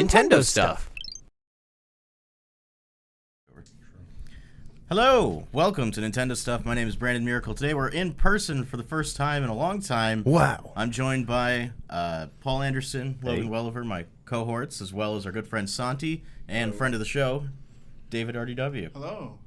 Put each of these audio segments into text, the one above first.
Nintendo stuff. Hello, welcome to Nintendo Stuff. My name is Brandon Miracle. Today we're in person for the first time in a long time. Wow. I'm joined by Paul Anderson, Logan Welliver, my cohorts, as well as our good friend Santi, and friend of the show, David RDW. Hello.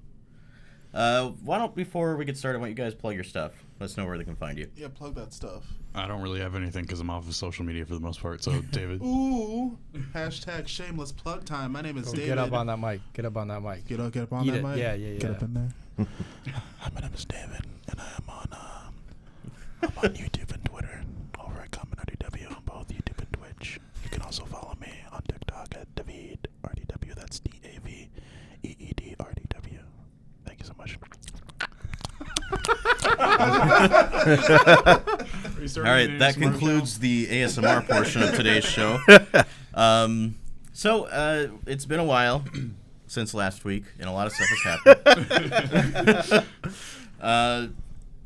Why don't, before we get started, why don't you guys plug your stuff? Let us know where they can find you. Yeah, plug that stuff. I don't really have anything because I'm off of social media for the most part. So, David. Ooh. Hashtag shameless plug time. My name is David. Get up on that mic. Get up on that mic. Get up on that mic? Yeah. Get up in there. My name is David, and I am on YouTube and Twitter over at CommonRDW on both YouTube and Twitch. You can also follow me on TikTok at DavidRDW. That's DaveEedRDW. Thank you so much. All right, that concludes the ASMR portion of today's show. So it's been a while since last week, and a lot of stuff has happened.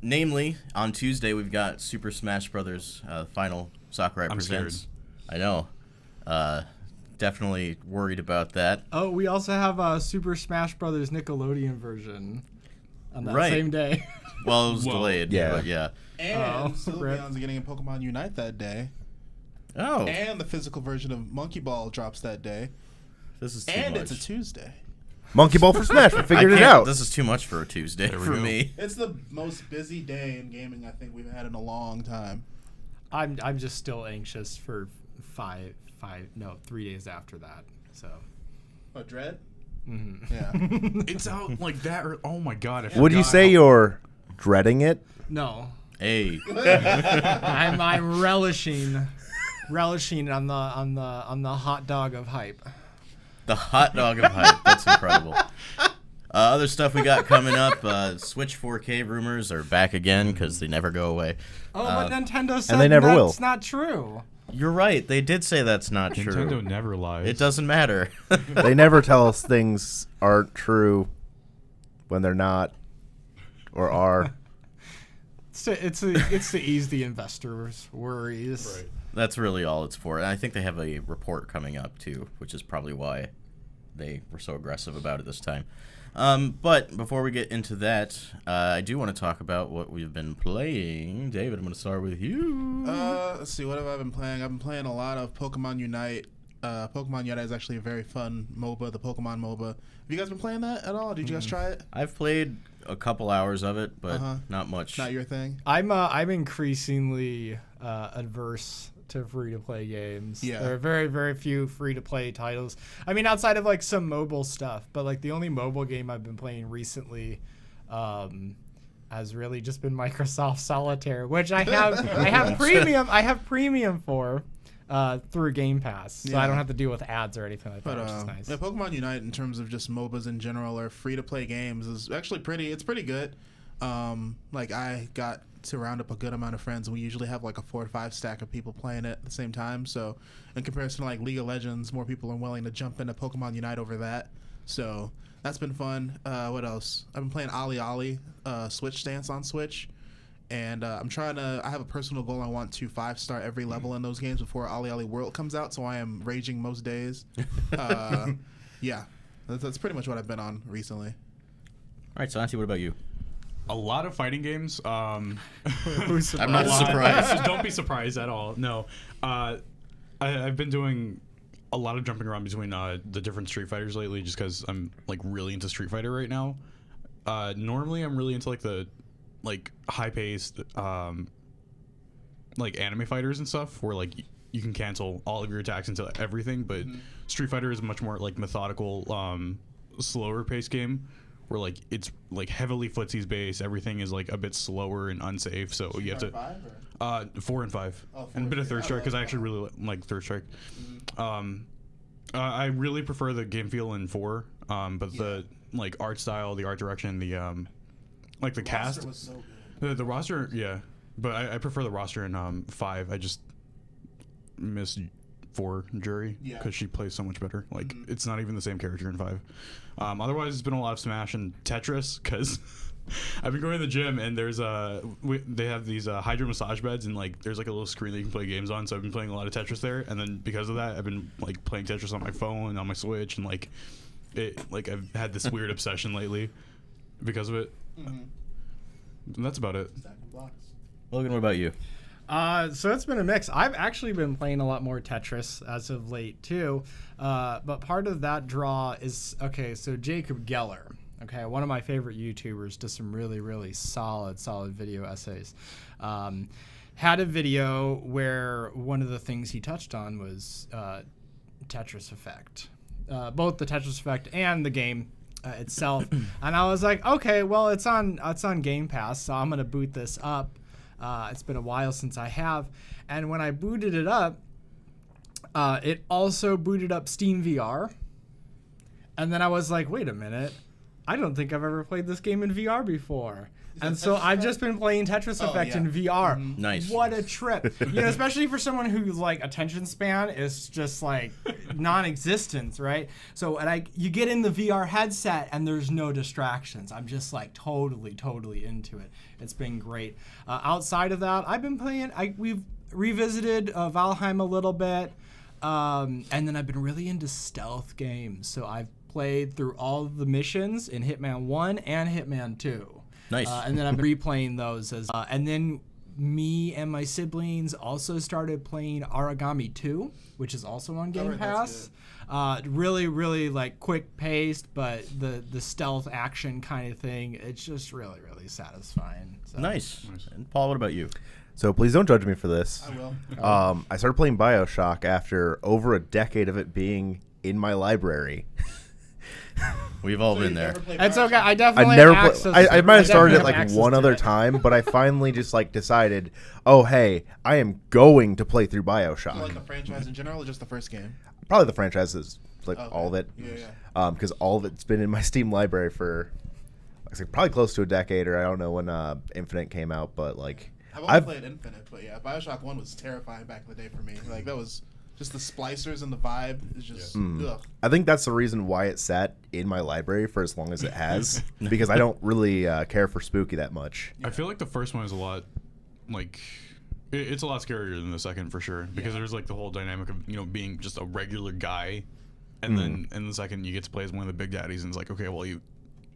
Namely, on Tuesday, we've got Super Smash Brothers Final Sakurai Presents. Scared. I know. Definitely worried about that. Oh, we also have Super Smash Brothers Nickelodeon version on that Right. same day. Well, it was delayed. Yeah. But yeah. And Sylveon's getting a Pokemon Unite that day. Oh, And the physical version of Monkey Ball drops that day. this is too And much. it's a Tuesday. Monkey Ball for Smash. We figured I it can't- out. This is too much for a Tuesday There we for go. me. It's the most busy day in gaming I think we've had in a long time. I'm just still anxious for 3 days after that. So. Oh, Dread? Mm-hmm. Yeah. It's out like that. Oh my god. Would you say you're dreading it? No, Hey. I'm relishing on the hot dog of hype. The hot dog of hype. That's incredible. Other stuff we got coming up. Switch 4K rumors are back again because they never go away. Oh, but Nintendo said they never that's will. not true. You're right. They did say that's not Nintendo true. never lies. It doesn't matter. They never tell us things aren't true when they're not or are. It's to ease the investors' worries. Right. That's really all it's for. And I think they have a report coming up, too, which is probably why they were so aggressive about it this time. But before we get into that, I do want to talk about what we've been playing. David, I'm going to start with you. Let's see, what have I been playing? I've been playing a lot of Pokemon Unite. Pokemon Unite is actually a very fun MOBA, the Pokemon MOBA. Have you guys been playing that at all? Did you guys try it? I've played a couple hours of it, but not much. Not your thing? I'm increasingly adverse to free-to-play games. Yeah. There are very, very few free-to-play titles. I mean, outside of like some mobile stuff, but like the only mobile game I've been playing recently has really just been Microsoft Solitaire, which I have premium for through Game Pass, so I don't have to deal with ads or anything like that, which is nice. Yeah, Pokemon Unite in terms of just MOBAs in general or free-to-play games is actually pretty good. Like I got to round up a good amount of friends, and we usually have like a 4 or 5 stack of people playing it at the same time. So in comparison to like League of Legends, more people are willing to jump into Pokemon Unite over that. So that's been fun. What else? I've been playing Ali Switch Stance on Switch, and I have a personal goal. I want to 5-star every level in those games before Ali World comes out, so I am raging most days. Yeah, that's pretty much what I've been on recently. All right, Santi, what about you? A lot of fighting games. I'm not A lot. surprised. Don't be surprised at all. No. I've been doing a lot of jumping around between the different Street Fighters lately just because I'm like really into Street Fighter right now. Normally I'm really into like the high-paced like anime fighters and stuff where like you can cancel all of your attacks into everything, but Street Fighter is a much more like methodical, slower paced game where like it's like heavily footsies based. Everything is like a bit slower and unsafe, so you have to 4 and 5 and a bit of Third Strike because I actually really like Third Strike. I really prefer the game feel in 4, but the like art style, the art direction, the like the cast was so good. the roster, yeah, but I prefer the roster in 5. I just miss 4 Jury because she plays so much better. Like it's not even the same character in 5. Otherwise, it's been a lot of Smash and Tetris because I've been going to the gym, and they have these hydro massage beds, and like there's like a little screen that you can play games on. So I've been playing a lot of Tetris there, and then because of that, I've been like playing Tetris on my phone, on my Switch, and like I've had this weird obsession lately because of it. And that's about it. Logan, what about you? So it's been a mix. I've actually been playing a lot more Tetris as of late too, but part of that draw is so Jacob Geller, one of my favorite YouTubers, does some really, really solid video essays. Had a video where one of the things he touched on was Tetris Effect, both the Tetris Effect and the game itself. And I was like, okay, well, it's on Game Pass, so I'm gonna boot this up. It's been a while since I have, and when I booted it up, it also booted up Steam VR, and then I was like, wait a minute, I don't think I've ever played this game in VR before. And so I've just been playing Tetris Effect in VR. Mm-hmm. Nice. What a trip. Especially for someone whose like attention span is just like non-existent, right? So you get in the VR headset and there's no distractions. I'm just like totally into it. It's been great. Outside of that, I've been playing, we've revisited Valheim a little bit. And then I've been really into stealth games. So I've played through all of the missions in Hitman 1 and Hitman 2. Nice. And then I've been replaying those and then me and my siblings also started playing Origami 2, which is also on Game Pass. Really like quick paced, but the stealth action kind of thing, it's just really satisfying. So. Nice. And Paul, what about you? So please don't judge me for this. I will. I started playing Bioshock after over a decade of it being in my library. We've all been there. It's okay. I definitely I might have started it like access one to other it. time, but I finally just like decided, oh hey, I am going to play through Bioshock. Do you like the franchise in general, or just the first game? Probably the franchise is like Okay. all of it. Yeah. Because all of it's been in my Steam library for like probably close to a decade, or I don't know when Infinite came out, but like I've only played Infinite, but yeah, Bioshock 1 was terrifying back in the day for me. Like that was just the splicers and the vibe is just ugh. I think that's the reason why it sat in my library for as long as it has, because I don't really care for spooky that much. I feel like the first one is a lot, like, it's a lot scarier than the second for sure, because there's like the whole dynamic of being just a regular guy, and then in the second you get to play as one of the big daddies, and it's like, okay, well, you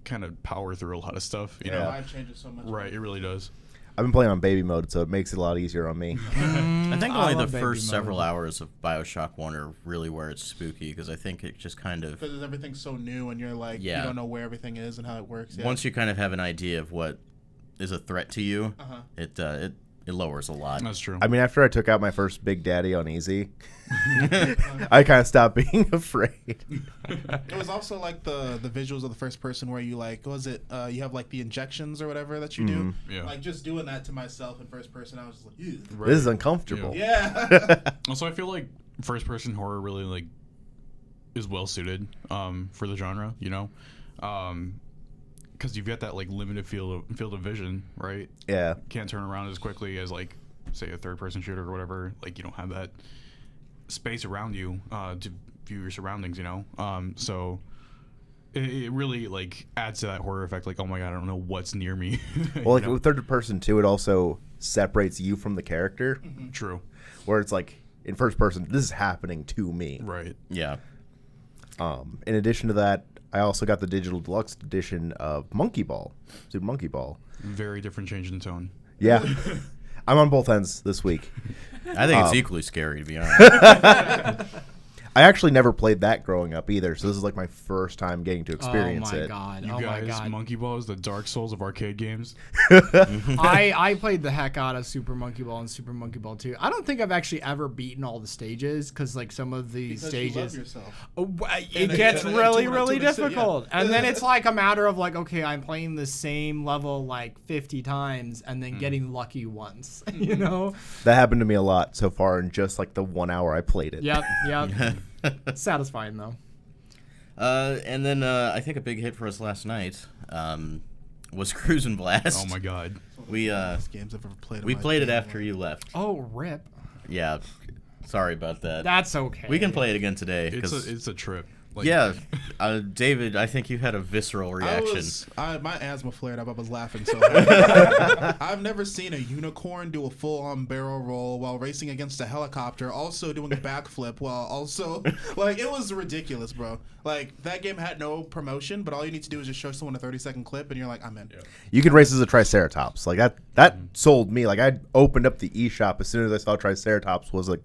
kind of power through a lot of stuff, you The know? vibe changes so much. Right, it really does. I've been playing on baby mode, so it makes it a lot easier on me. I think only the love baby first mode. several hours of Bioshock 1 are really where it's spooky, because I think it just kind of... Because everything's so new, and you're like, Yeah. you don't know where everything is and how it works. Yeah. Once you kind of have an idea of what is a threat to you, it lowers a lot. That's true. I mean, after I took out my first Big Daddy on easy, I kind of stopped being afraid. It was also like the visuals of the first person where you like, what was it? You have like the injections or whatever that you do. Yeah. Like just doing that to myself in first person, I was just like, ew. Right. This is uncomfortable. Yeah. Also, I feel like first-person horror really like is well suited for the genre, because you've got that like limited field of vision, right? Yeah. Can't turn around as quickly as like say a third-person shooter or whatever. Like you don't have that space around you to view your surroundings, so it really like adds to that horror effect. Like, oh my god, I don't know what's near me. Well, like with third person too, it also separates you from the character. True. Where it's like in first person, this is happening to me. Right. Yeah. In addition to that, I also got the digital deluxe edition of Monkey Ball, Super Monkey Ball. Very different change in tone. Yeah. I'm on both ends this week. I think it's equally scary, to be honest. I actually never played that growing up either, so this is like my first time getting to experience it. God. You Oh my guys, god. Monkey Ball is the Dark Souls of arcade games. I played the heck out of Super Monkey Ball and Super Monkey Ball 2. I don't think I've actually ever beaten all the stages because like some of the Because stages, you love yourself. it And gets then really two to six, yeah. difficult. And then it's like a matter of like, okay, I'm playing the same level like 50 times and then getting lucky once, That happened to me a lot so far in just like the 1 hour I played it. Yep. Satisfying though. And then I think a big hit for us last night was Cruisin' Blast. Oh my god. We Games I've ever played. in we my played it game after life. you left. Oh, rip. Yeah. Sorry about that. That's okay. We can play it again today. It's 'cause a trip. Like, Yeah, David, I think you had a visceral reaction. My asthma flared up. I was laughing so hard. I've never seen a unicorn do a full-on barrel roll while racing against a helicopter, also doing a backflip while also like it was ridiculous, bro. Like that game had no promotion, but all you need to do is just show someone a 30-second clip, and you're like, I'm in. Yeah. You could race as a Triceratops. Like that sold me. Like I opened up the eShop as soon as I saw Triceratops was like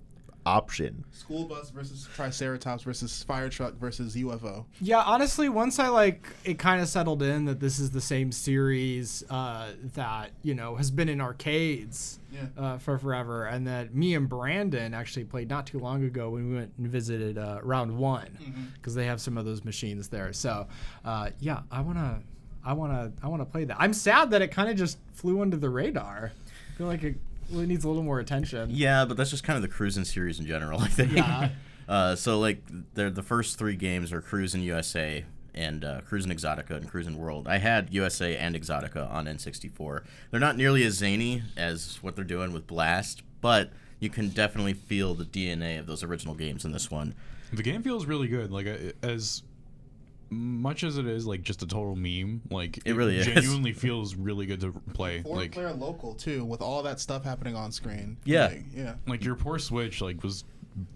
option. School bus versus Triceratops versus fire truck versus UFO. Yeah, honestly, once I it kind of settled in that this is the same series that has been in arcades for forever, and that me and Brandon actually played not too long ago when we went and visited Round One because they have some of those machines there. So yeah, I wanna play that. I'm sad that it kind of just flew under the radar. I feel like it really needs a little more attention. Yeah, but that's just kind of the Cruisin' series in general, I think. Yeah. So, like, the first 3 games are Cruisin' USA and Cruisin' Exotica and Cruisin' World. I had USA and Exotica on N64. They're not nearly as zany as what they're doing with Blast, but you can definitely feel the DNA of those original games in this one. The game feels really good. Like, as much as it is like just a total meme, like it really genuinely feels really good to play. 4-player local too, with all that stuff happening on screen. Yeah, Like your poor Switch was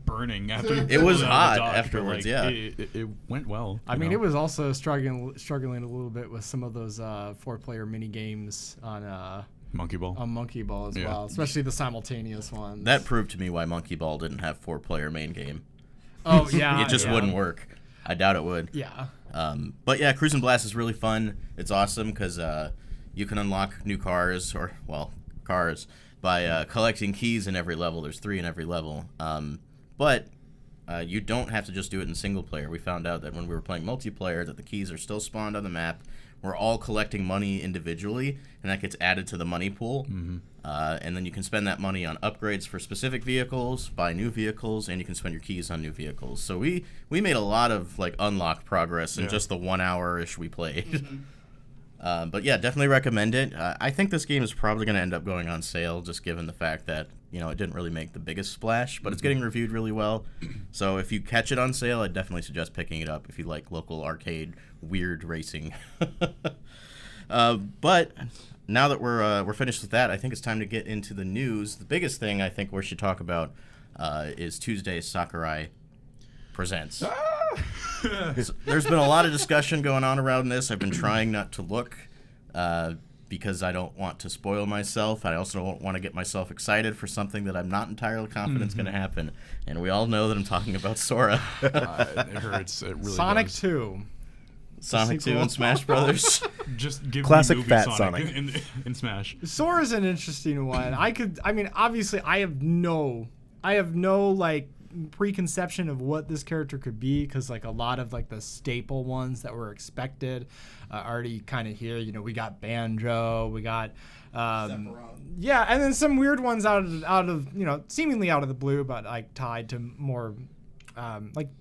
burning after it was hot afterwards. It went well. I mean, it was also struggling a little bit with some of those 4-player mini games on Monkey Ball. On Monkey Ball as well, especially the simultaneous ones. That proved to me why Monkey Ball didn't have 4-player main game. Oh yeah, it just wouldn't work. I doubt it would. Yeah. But yeah, Cruisin' Blast is really fun. It's awesome because you can unlock new cars by collecting keys in every level. There's 3 in every level. But you don't have to just do it in single player. We found out that when we were playing multiplayer that the keys are still spawned on the map. We're all collecting money individually, and that gets added to the money pool. Mm-hmm. And then you can spend that money on upgrades for specific vehicles, buy new vehicles, and you can spend your keys on new vehicles. So we made a lot of unlock progress in just the 1 hour-ish we played. Mm-hmm. But yeah, definitely recommend it. I think this game is probably going to end up going on sale, just given the fact that it didn't really make the biggest splash, but it's getting reviewed really well. So if you catch it on sale, I'd definitely suggest picking it up if you like local arcade weird racing. But now that we're finished with that, I think it's time to get into the news. The biggest thing I think we should talk about is Tuesday's Sakurai Presents. So there's been a lot of discussion going on around this. I've been trying not to look because I don't want to spoil myself. I also don't want to get myself excited for something that I'm not entirely confident is going to happen. And we all know that I'm talking about Sora. It hurts. It really Sonic does. 2. Sonic 2 and Smash Brothers. Just give Classic me movie fat Sonic in Smash. Sora's an interesting one. Obviously I have no preconception of what this character could be, because a lot of the staple ones that were expected already kind of here. We got Banjo, we got and then some weird ones out of seemingly out of the blue, but tied to more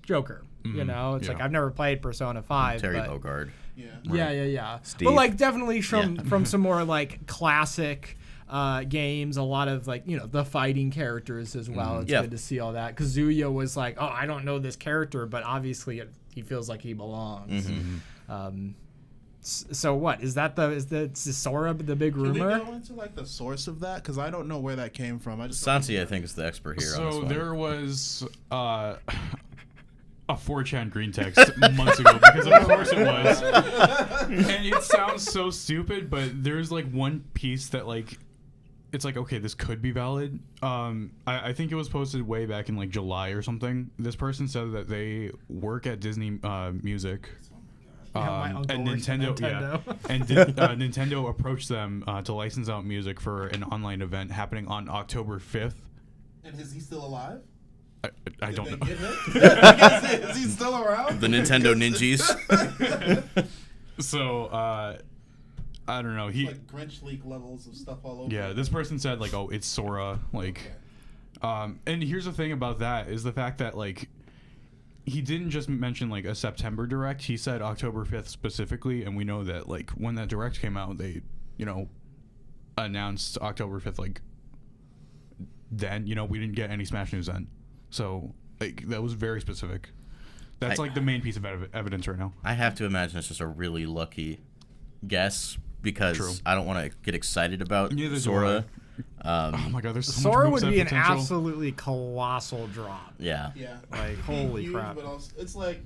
Joker. It's I've never played Persona 5. Terry Bogard. Yeah. Steve. But definitely from some more classic games, a lot of the fighting characters as well. It's good to see all that. Kazuya was I don't know this character, but obviously he feels like he belongs. Mm-hmm. So what is that? Is Sora the big rumor? Can we go into the source of that? Because I don't know where that came from. Santi, I think, is the expert here. on this one. There was a 4chan green text months ago, because of course it was. And it sounds so stupid, but there's one piece that it's okay, this could be valid. I think it was posted way back in July or something. This person said that they work at Disney Music. And Nintendo. And Nintendo approached them to license out music for an online event happening on October 5th. And is he still alive? I don't know. Is he still around? The Nintendo Ninjas. So, I don't know. He Grinch leak levels of stuff all over. Yeah, this person said it's Sora. And here's the thing about that is the fact that he didn't just mention a September direct. He said October 5th specifically, and we know that when that direct came out, they announced October 5th. Then we didn't get any Smash news then, so that was very specific. That's like the main piece of evidence right now. I have to imagine it's just a really lucky guess because True. I don't want to get excited about Neither do Sora. Oh my god, there's so Sora much would moveset be an potential. absolutely colossal drop. Yeah. Yeah. Like, holy Huge, crap. But also, it's like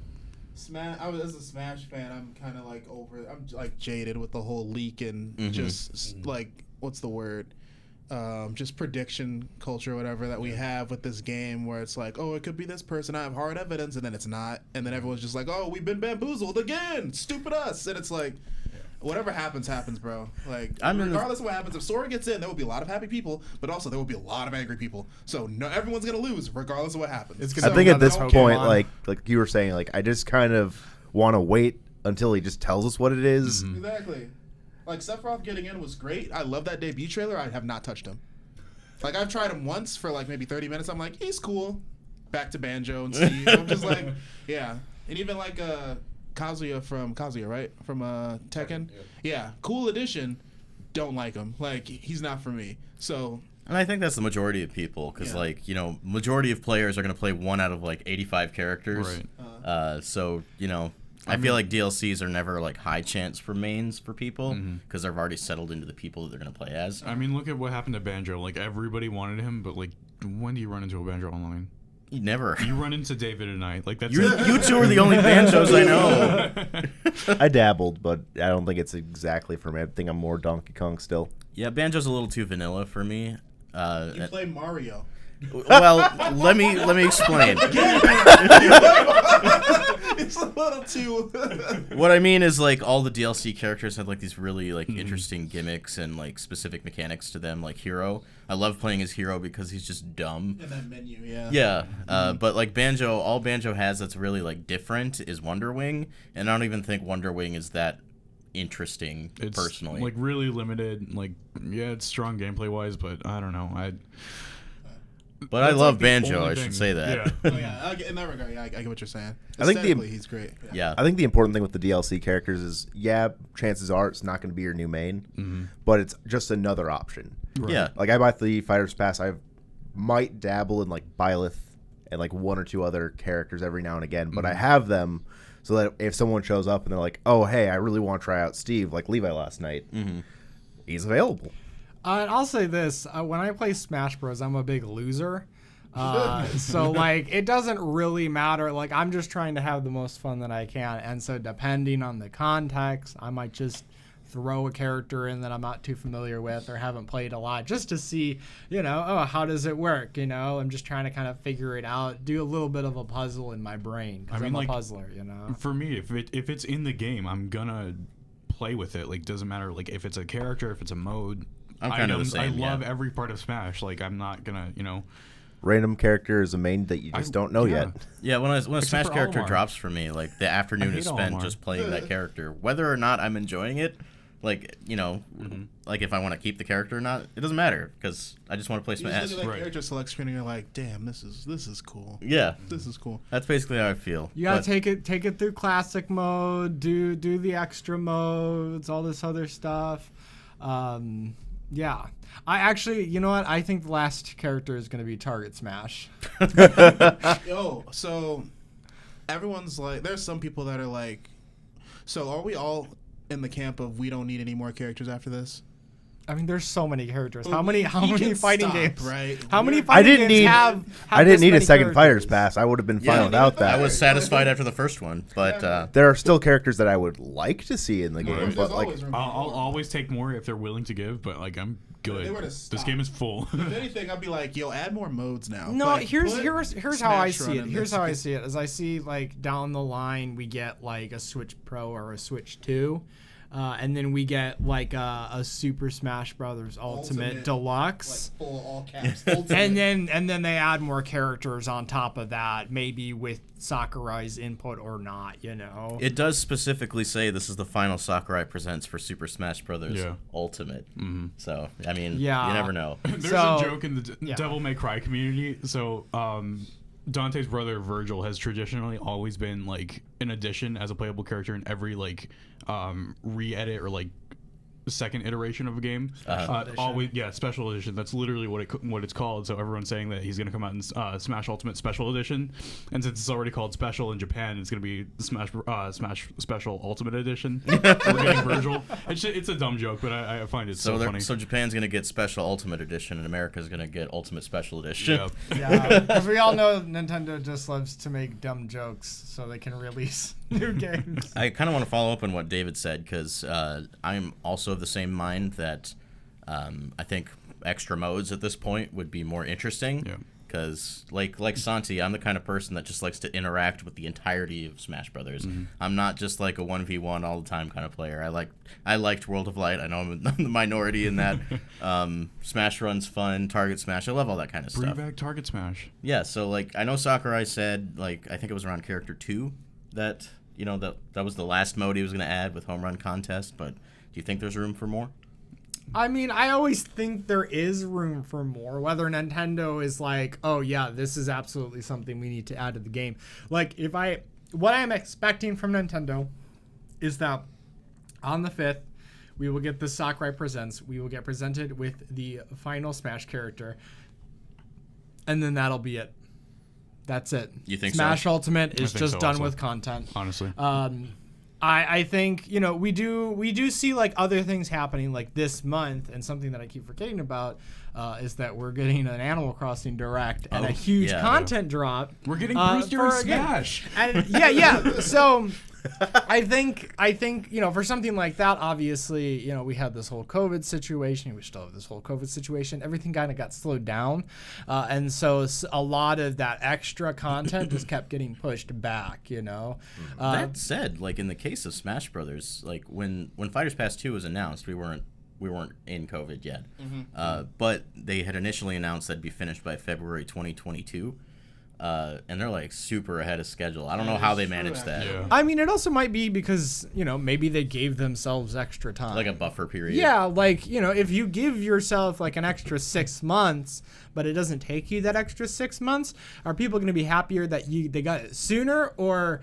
Smash. As a Smash fan, I'm kind of like I'm like jaded with the whole leak and just like what's the word? Just prediction culture, or whatever that we have with this game, where it's like, oh, it could be this person. I have hard evidence, and then it's not, and then everyone's just like, oh, we've been bamboozled again, stupid us, and it's like. Whatever happens, bro. Like, regardless of what happens, if Sora gets in, there will be a lot of happy people, but also there will be a lot of angry people. So no, everyone's gonna lose, regardless of what happens. It's I think at this Pokemon. point, like you were saying, like I just kind of want to wait until he just tells us what it is. Exactly. Like Sephiroth getting in was great. I love that debut trailer. I have not touched him. Like I've tried him once for like maybe 30 minutes. I'm like, he's cool. Back to Banjo and Steve. I'm just like, yeah. And even like Kazuya, right? From Tekken. Yeah, cool addition. Don't like him. Like he's not for me. So. And I think that's the majority of people, because like majority of players are gonna play one out of like 85 characters. Right. So I feel like DLCs are never like high chance for mains for people because they've already settled into the people that they're gonna play as. I mean, look at what happened to Banjo. Like everybody wanted him, but like, when do you run into a Banjo online? You never. You run into David and I. Like that's You two are the only Banjos I know. I dabbled, but I don't think it's exactly for me. I think I'm more Donkey Kong still. Yeah, Banjo's a little too vanilla for me. You play Mario. Well, let me explain. It's a little too. What I mean is like all the DLC characters have like these really like interesting gimmicks and like specific mechanics to them. Like Hero, I love playing as Hero because he's just dumb. In that menu, yeah. Yeah, but like Banjo, all Banjo has that's really like different is Wonder Wing, and I don't even think Wonder Wing is that interesting it's personally. like really limited. Like yeah, it's strong gameplay wise, but I don't know. But I That's love like the Banjo. only I thing. should say that. Yeah. Oh, yeah. In that regard, yeah, I get what you're saying. I think Aesthetically, he's great. Yeah. I think the important thing with the DLC characters is, chances are it's not going to be your new main, but it's just another option. Right. Yeah. Like I buy the Fighters Pass, I might dabble in like Byleth and like one or two other characters every now and again, but I have them so that if someone shows up and they're like, "Oh, hey, I really want to try out Steve," like Levi last night, he's available. And I'll say this: when I play Smash Bros, I'm a big loser. So like it doesn't really matter. Like I'm just trying to have the most fun that I can, and so depending on the context, I might just throw a character in that I'm not too familiar with or haven't played a lot, just to see, how does it work? I'm just trying to kind of figure it out, do a little bit of a puzzle in my brain because I'm a puzzler. For me, if it's in the game, I'm gonna play with it. Like doesn't matter. Like if it's a character, if it's a mode. I'm kind of the same. I love every part of Smash. Like I'm not gonna, Random character is a main that you just don't know yet. Yeah, when a Smash for character Olimar. drops for me, like the afternoon hate is spent Olimar. just playing that character, whether or not I'm enjoying it. Like like if I want to keep the character or not, it doesn't matter because I just want to play You just Smash. look at that Right. character select screen and you're like, damn, this is cool. Yeah, This is cool. that's basically how I feel. You gotta But- take it through classic mode, do the extra modes, all this other stuff. Yeah. I actually, you know what? I think the last character is gonna be Target Smash. So everyone's like, there's some people that are like, so are we all in the camp of we don't need any more characters after this? I mean, there's so many characters. How Well, many we can fighting stop, games? right? How many We're- fighting didn't games need- have I didn't this need a many second Fighters characters? Pass. I would have been Yeah, fine without I that. was satisfied after the first one, but There are still characters that I would like to see in the game, There's but like always room for I'll more. always take more if they're willing to give. But like I'm good. They were to This stop. game is full. If anything, I'd be like, yo, add more modes now. No, Like, here's put how I Smash see Run it. in Here's this. how I see it. As I see like down the line, we get like a Switch Pro or a Switch 2. And then we get like a Super Smash Brothers Ultimate Deluxe. Like full all caps. And then they add more characters on top of that, maybe with Sakurai's input or not, it does specifically say this is the final Sakurai Presents for Super Smash Brothers Yeah. Ultimate. So I mean, Yeah. you never know. There's So- a joke in the yeah. Devil May Cry community. So Dante's brother Virgil has traditionally always been like an addition as a playable character in every like re-edit or like second iteration of a game. Always, yeah, special edition. That's literally what it's called. So everyone's saying that he's going to come out in Smash Ultimate Special Edition, and since it's already called Special in Japan, it's going to be Smash Special Ultimate Edition. We're getting Virgil. It's a dumb joke, but I find it so funny. So Japan's going to get Special Ultimate Edition, and America's going to get Ultimate Special Edition. Yep. Yeah, because we all know Nintendo just loves to make dumb jokes so they can release new games. I kind of want to follow up on what David said, because I'm also of the same mind that I think extra modes at this point would be more interesting. Yeah. Because like Santi, I'm the kind of person that just likes to interact with the entirety of Smash Brothers. Mm-hmm. I'm not just like a 1v1 all the time kind of player. I liked World of Light. I know I'm the minority in that. Smash Run's fun. Target Smash. I love all that kind of Bring stuff. back Target Smash. Yeah. So like I know Sakurai said, like, I think it was around Character 2 that that was the last mode he was going to add with Home Run Contest. But do you think there's room for more? I mean, I always think there is room for more, whether Nintendo is like, oh yeah, this is absolutely something we need to add to the game. Like, what I'm expecting from Nintendo is that on the 5th, we will get the Sakurai Presents, we will get presented with the final Smash character, and then that'll be it. That's it. You think Smash so? Ultimate is think just so done also. with content. Honestly. I think, we do see like other things happening like this month, and something that I keep forgetting about is that we're getting an Animal Crossing Direct and a huge content drop. We're getting Brewster and for a game. Smash. And yeah. So I think for something like that, obviously, we had this whole COVID situation. We still have this whole COVID situation. Everything kind of got slowed down, and so a lot of that extra content just kept getting pushed back. That said, like in the case of Smash Brothers, like when Fighters Pass 2 was announced, we weren't in COVID yet, but they had initially announced that'd be finished by February 2022. And they're like super ahead of schedule. I don't know how they managed that. Yeah. I mean, it also might be because, maybe they gave themselves extra time. Like a buffer period. Yeah, like, if you give yourself like an extra 6 months, but it doesn't take you that extra 6 months, are people going to be happier that they got it sooner, or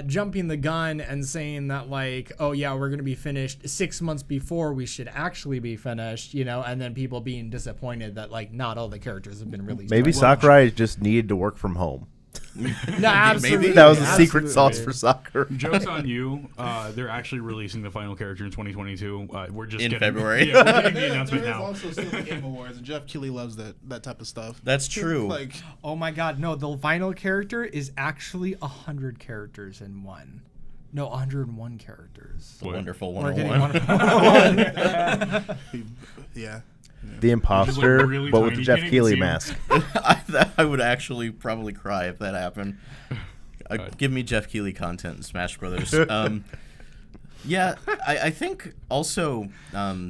jumping the gun and saying that like, oh yeah, we're going to be finished 6 months before we should actually be finished, and then people being disappointed that like not all the characters have been released. Maybe right? Sakurai just needed to work from home. No, absolutely. That was the secret Absolutely. sauce for Sakurai. Joke's on you. They're actually releasing the final character in 2022. We're just In getting, February. Yeah, we're getting the announcement There is now. also still the Game Awards, and Jeff Keighley loves that type of stuff. That's true. Like, Oh my god, no, the final character is actually 100 characters in one. No, 101 characters. The wonderful We're getting 101. 101. yeah. The imposter, Just, like, really but with tiny. the You Jeff can't even Keighley see him. mask. I would actually probably cry if that happened. Give me Jeff Keighley content in Smash Brothers. Yeah, I think also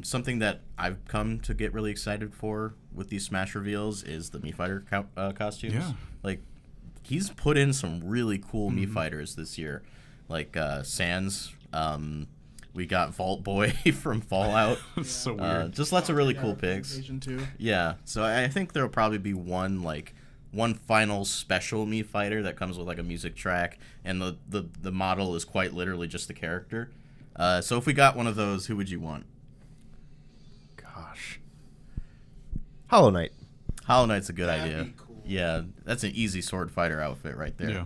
something that I've come to get really excited for with these Smash reveals is the Mii Fighter costumes. Yeah. Like, he's put in some really cool Mii Fighters this year. Like Sans. We got Vault Boy from Fallout. It's so weird. Just lots of really cool picks. Asian too. Yeah, so I think there'll probably be one final special Mii Fighter that comes with like a music track, and the model is quite literally just the character. So if we got one of those, who would you want? Gosh. Hollow Knight. Hollow Knight's a good That'd idea. be cool. Yeah, that's an easy sword fighter outfit right there. Yeah.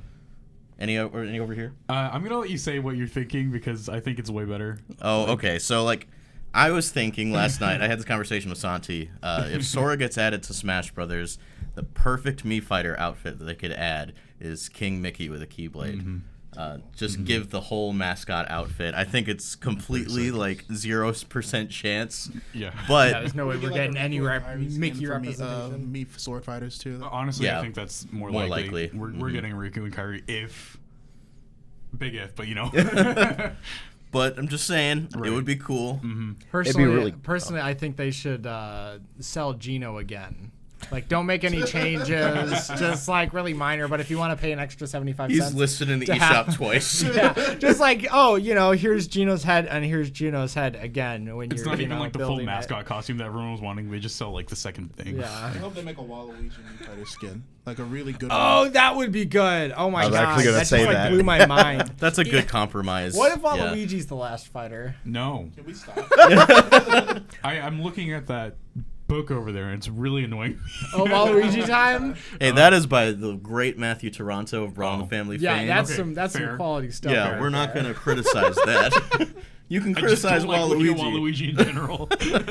Any over here? I'm gonna let you say what you're thinking because I think it's way better. Oh, okay. So like, I was thinking last night. I had this conversation with Santi. If Sora gets added to Smash Brothers, the perfect Mii Fighter outfit that they could add is King Mickey with a Keyblade. Just give the whole mascot outfit. I think it's completely like 0% chance. Yeah. But Yeah, there's no way we're getting any Mickey representation. Me sword fighters too. Honestly, Yeah. I think that's more More likely. likely. We're getting Riku and Kairi if. Big if, but But I'm just saying, Right. it would be cool. Personally, really- I think they should sell Gino again. Like, don't make any changes, just like really minor. But if you want to pay an extra 75 He's cents, listed in the to eShop have- twice. yeah, just like, oh, here's Gino's head and here's Juno's head again when It's you're not even like the full building mascot it. costume that everyone was wanting. They just sell like the second thing. I Yeah. hope they make a Waluigi New Fighter skin, like a really good Oh, one. that would be good. Oh my I was god, actually gonna that say just like that. blew my mind. That's a good compromise. What if Yeah. Waluigi's the last fighter? No, Can we stop? I'm looking at that book over there, and it's really annoying. Oh, Waluigi time. Hey, that is by the great Matthew Toronto of Brawl in the Family Yeah, fame. that's Okay, some fair. quality stuff. Yeah, right we're not there. going to criticize that. You can I just criticize don't like looking at Waluigi. Waluigi in general.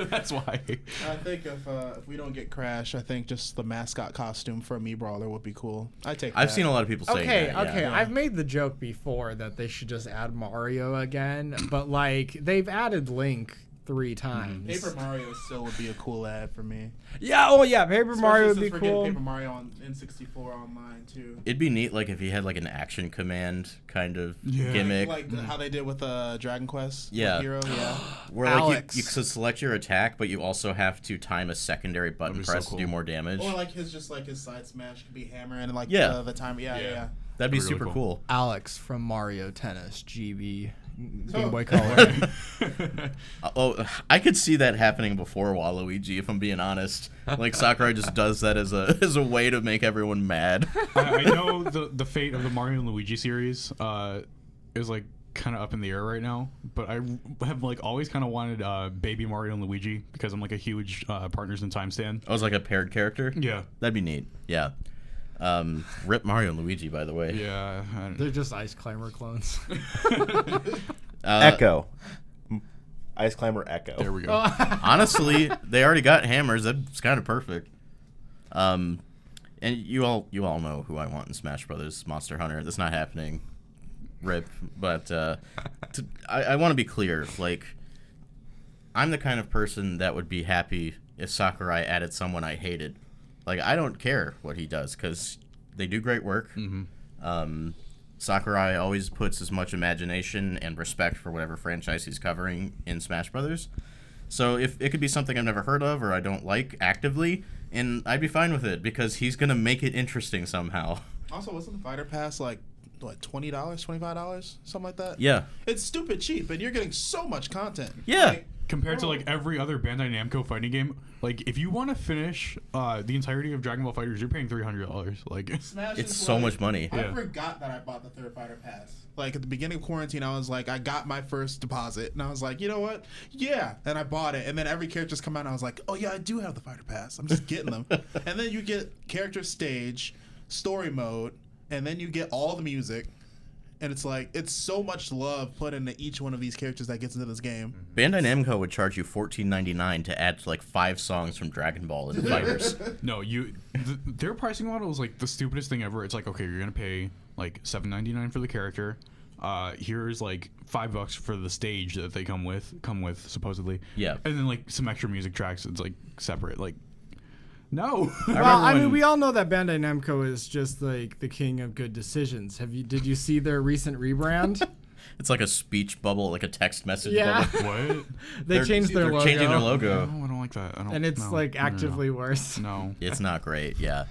That's why. I think if we don't get Crash, I think just the mascot costume for a Mii Brawler would be cool. I take. I've that. seen a lot of people say Okay, that. okay. Yeah. I've made the joke before that they should just add Mario again, but like they've added Link 3 times. Paper Mario still would be a cool ad for me. Yeah, oh yeah, Paper Especially Mario would since be we're getting cool. Paper Mario on N64 online too. It'd be neat, like if he had like an action command kind of Yeah. gimmick, Like how they did with Dragon Quest. Yeah. Hero. Yeah. where like Alex. you could select your attack, but you also have to time a secondary button That'd be so press to do cool. more damage. Or like his side smash could be hammer and like Yeah. the time. Yeah. Yeah. That'd be Really super cool. cool. Alex from Mario Tennis GB Oh. Game Boy Color. Oh, I could see that happening before Waluigi, if I'm being honest. Like Sakurai just does that as a way to make everyone mad. I know the fate of the Mario and Luigi series is like kind of up in the air right now, but I have like always kind of wanted baby Mario and Luigi because I'm like a huge Partners in Time stan. I was like a paired character. Yeah. That'd be neat. Yeah. Rip Mario and Luigi, by the way. Yeah. They're just Ice Climber clones. Echo. Ice Climber Echo. There we go. Honestly, they already got hammers. That's kind of perfect. And you all know who I want in Smash Brothers, Monster Hunter. That's not happening. Rip. But I want to be clear. Like, I'm the kind of person that would be happy if Sakurai added someone I hated. Like, I don't care what he does because they do great work. Mm-hmm. Sakurai always puts as much imagination and respect for whatever franchise he's covering in Smash Brothers. So if it could be something I've never heard of or I don't like actively, and I'd be fine with it because he's gonna make it interesting somehow. Also, wasn't the Fighter Pass like what $20, $25, something like that? Yeah. It's stupid cheap, and you're getting so much content. Yeah. Like, Compared to like every other Bandai Namco fighting game, like if you want to finish the entirety of Dragon Ball FighterZ, you're paying $300. Like Smash It's is so like- much money. I Yeah. forgot that I bought the third Fighter Pass. Like at the beginning of quarantine, I was like, I got my first deposit, and I was like, you know what? Yeah, and I bought it, and then every character's come out, and I was like, oh yeah, I do have the Fighter Pass. I'm just getting them, and then you get character stage, story mode, and then you get all the music. And it's like, it's so much love put into each one of these characters that gets into this game. Bandai Namco would charge you $14.99 to add like 5 songs from Dragon Ball into Fighters. no, their pricing model is like the stupidest thing ever. It's like, okay, you're gonna pay like $7.99 for the character. Here's like $5 for the stage that they come with supposedly. Yeah. And then like some extra music tracks. It's like separate. Like, no. Well, I mean, when- we all know that Bandai Namco is just like the king of good decisions. Did you see their recent rebrand? It's like a speech bubble, like a text message Yeah. bubble. What? They changed their They're logo. changing their logo. No, I don't like that. I don't. And it's no, like no, no, no. actively worse. No. It's not great, yeah.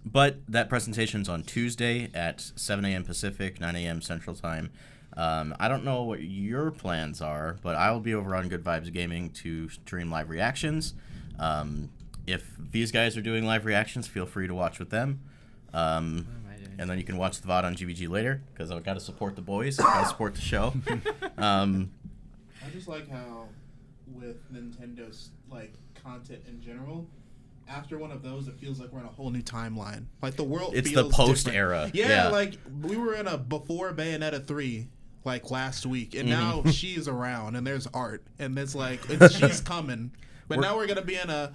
But that presentation's on Tuesday at 7 a.m. Pacific, 9 a.m. Central Time. I don't know what your plans are, but I will be over on Good Vibes Gaming to stream live reactions. If these guys are doing live reactions, feel free to watch with them. And then you can watch the VOD on GVG later, because I've got to support the boys. I've got to support the show. I just like how with Nintendo's like content in general, after one of those, it feels like we're in a whole new timeline. Like the world It's the feels post different. era. Yeah, like we were in a before Bayonetta 3 like last week, and now she's around and there's art and it's like she's coming. But now we're gonna be in a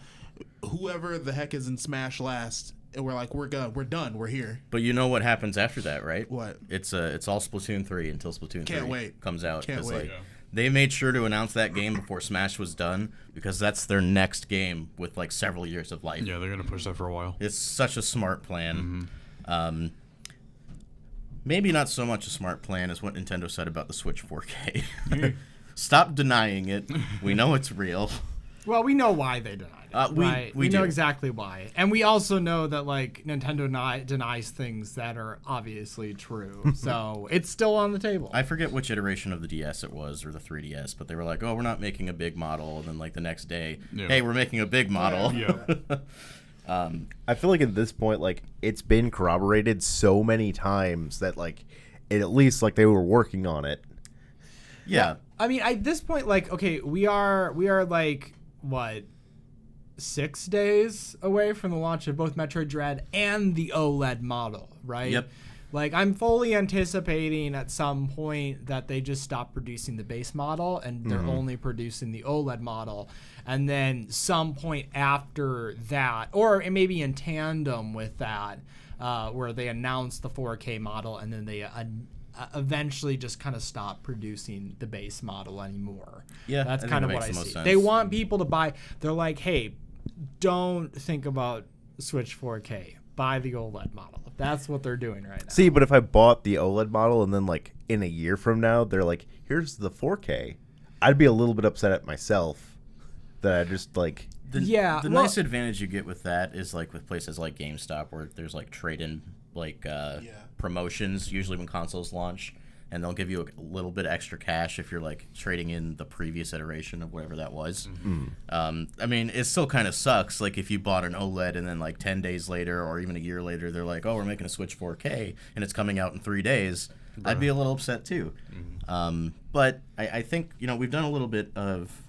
whoever the heck is in Smash last, and we're like we're done, we're here. But you know what happens after that, right? What? It's all Splatoon 3 until Splatoon 3 Can't wait. comes out. Can't 'cause, wait. Like, Yeah. they made sure to announce that game before Smash was done because that's their next game with like several years of life. Yeah, they're gonna push that for a while. It's such a smart plan. Maybe not so much a smart plan as what Nintendo said about the Switch 4K. Stop denying it. We know it's real. Well, we know why they denied it. We know exactly why, and we also know that like Nintendo denies things that are obviously true. So it's still on the table. I forget which iteration of the DS it was, or the 3DS, but they were like, "Oh, we're not making a big model," and then like the next day, "Hey, we're making a big model." Yeah. I feel like at this point, like it's been corroborated so many times that like it at least like they were working on it. Yeah. I mean, at this point, like, okay, we are like what, 6 days away from the launch of both Metroid Dread and the OLED model, right? Yep. Like, I'm fully anticipating at some point that they just stop producing the base model and they're only producing the OLED model. And then some point after that, or maybe in tandem with that, where they announce the 4K model and then they eventually just kind of stop producing the base model anymore. Yeah, that's I think kind it of what makes I the most see. sense. They want people to buy. They're like, hey, don't think about Switch 4K. Buy the OLED model. That's what they're doing right now. See, but if I bought the OLED model and then like in a year from now they're like, here's the 4K, I'd be a little bit upset at myself that I just like. The nice advantage you get with that is like with places like GameStop where there's like trade-in like promotions usually when consoles launch, and they'll give you a little bit extra cash if you're like trading in the previous iteration of whatever that was. I mean, it still kind of sucks like if you bought an OLED and then like 10 days later or even a year later they're like, oh, we're making a Switch 4K and it's coming out in 3 days. I'd be a little upset too. But I think we've done a little bit of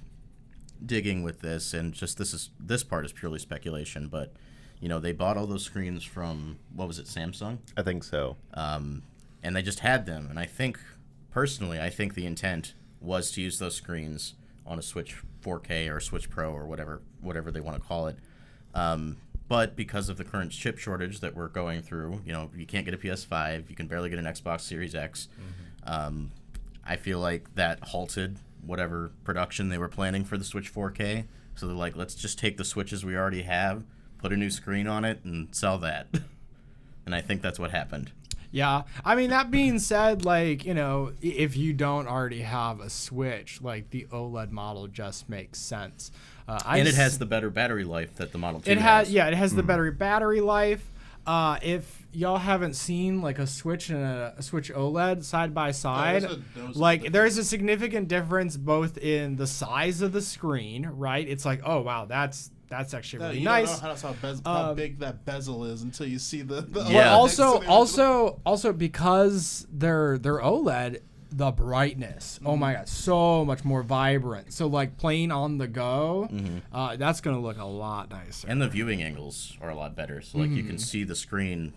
digging with this, and just this part is purely speculation, but they bought all those screens from, what was it, Samsung? I think so. And they just had them, and I think the intent was to use those screens on a Switch 4K or Switch Pro or whatever they want to call it. But because of the current chip shortage that we're going through, you can't get a PS5, you can barely get an Xbox Series X. I feel like that halted whatever production they were planning for the Switch 4K. So they're like, let's just take the Switches we already have, put a new screen on it, and sell that. And I think that's what happened. Yeah. I mean, that being said, like, if you don't already have a Switch, like, the OLED model just makes sense. And it has the better battery life that the Model 2 has. Yeah, it has the better battery life. If y'all haven't seen, like, a Switch and a Switch OLED side by side, there's a significant difference both in the size of the screen, right? It's like, oh, wow, that's actually really nice. You don't know how big that bezel is until you see the yeah. Also because they're OLED, the brightness. Oh my god, so much more vibrant. So like playing on the go, that's gonna look a lot nicer. And the viewing angles are a lot better. So like you can see the screen.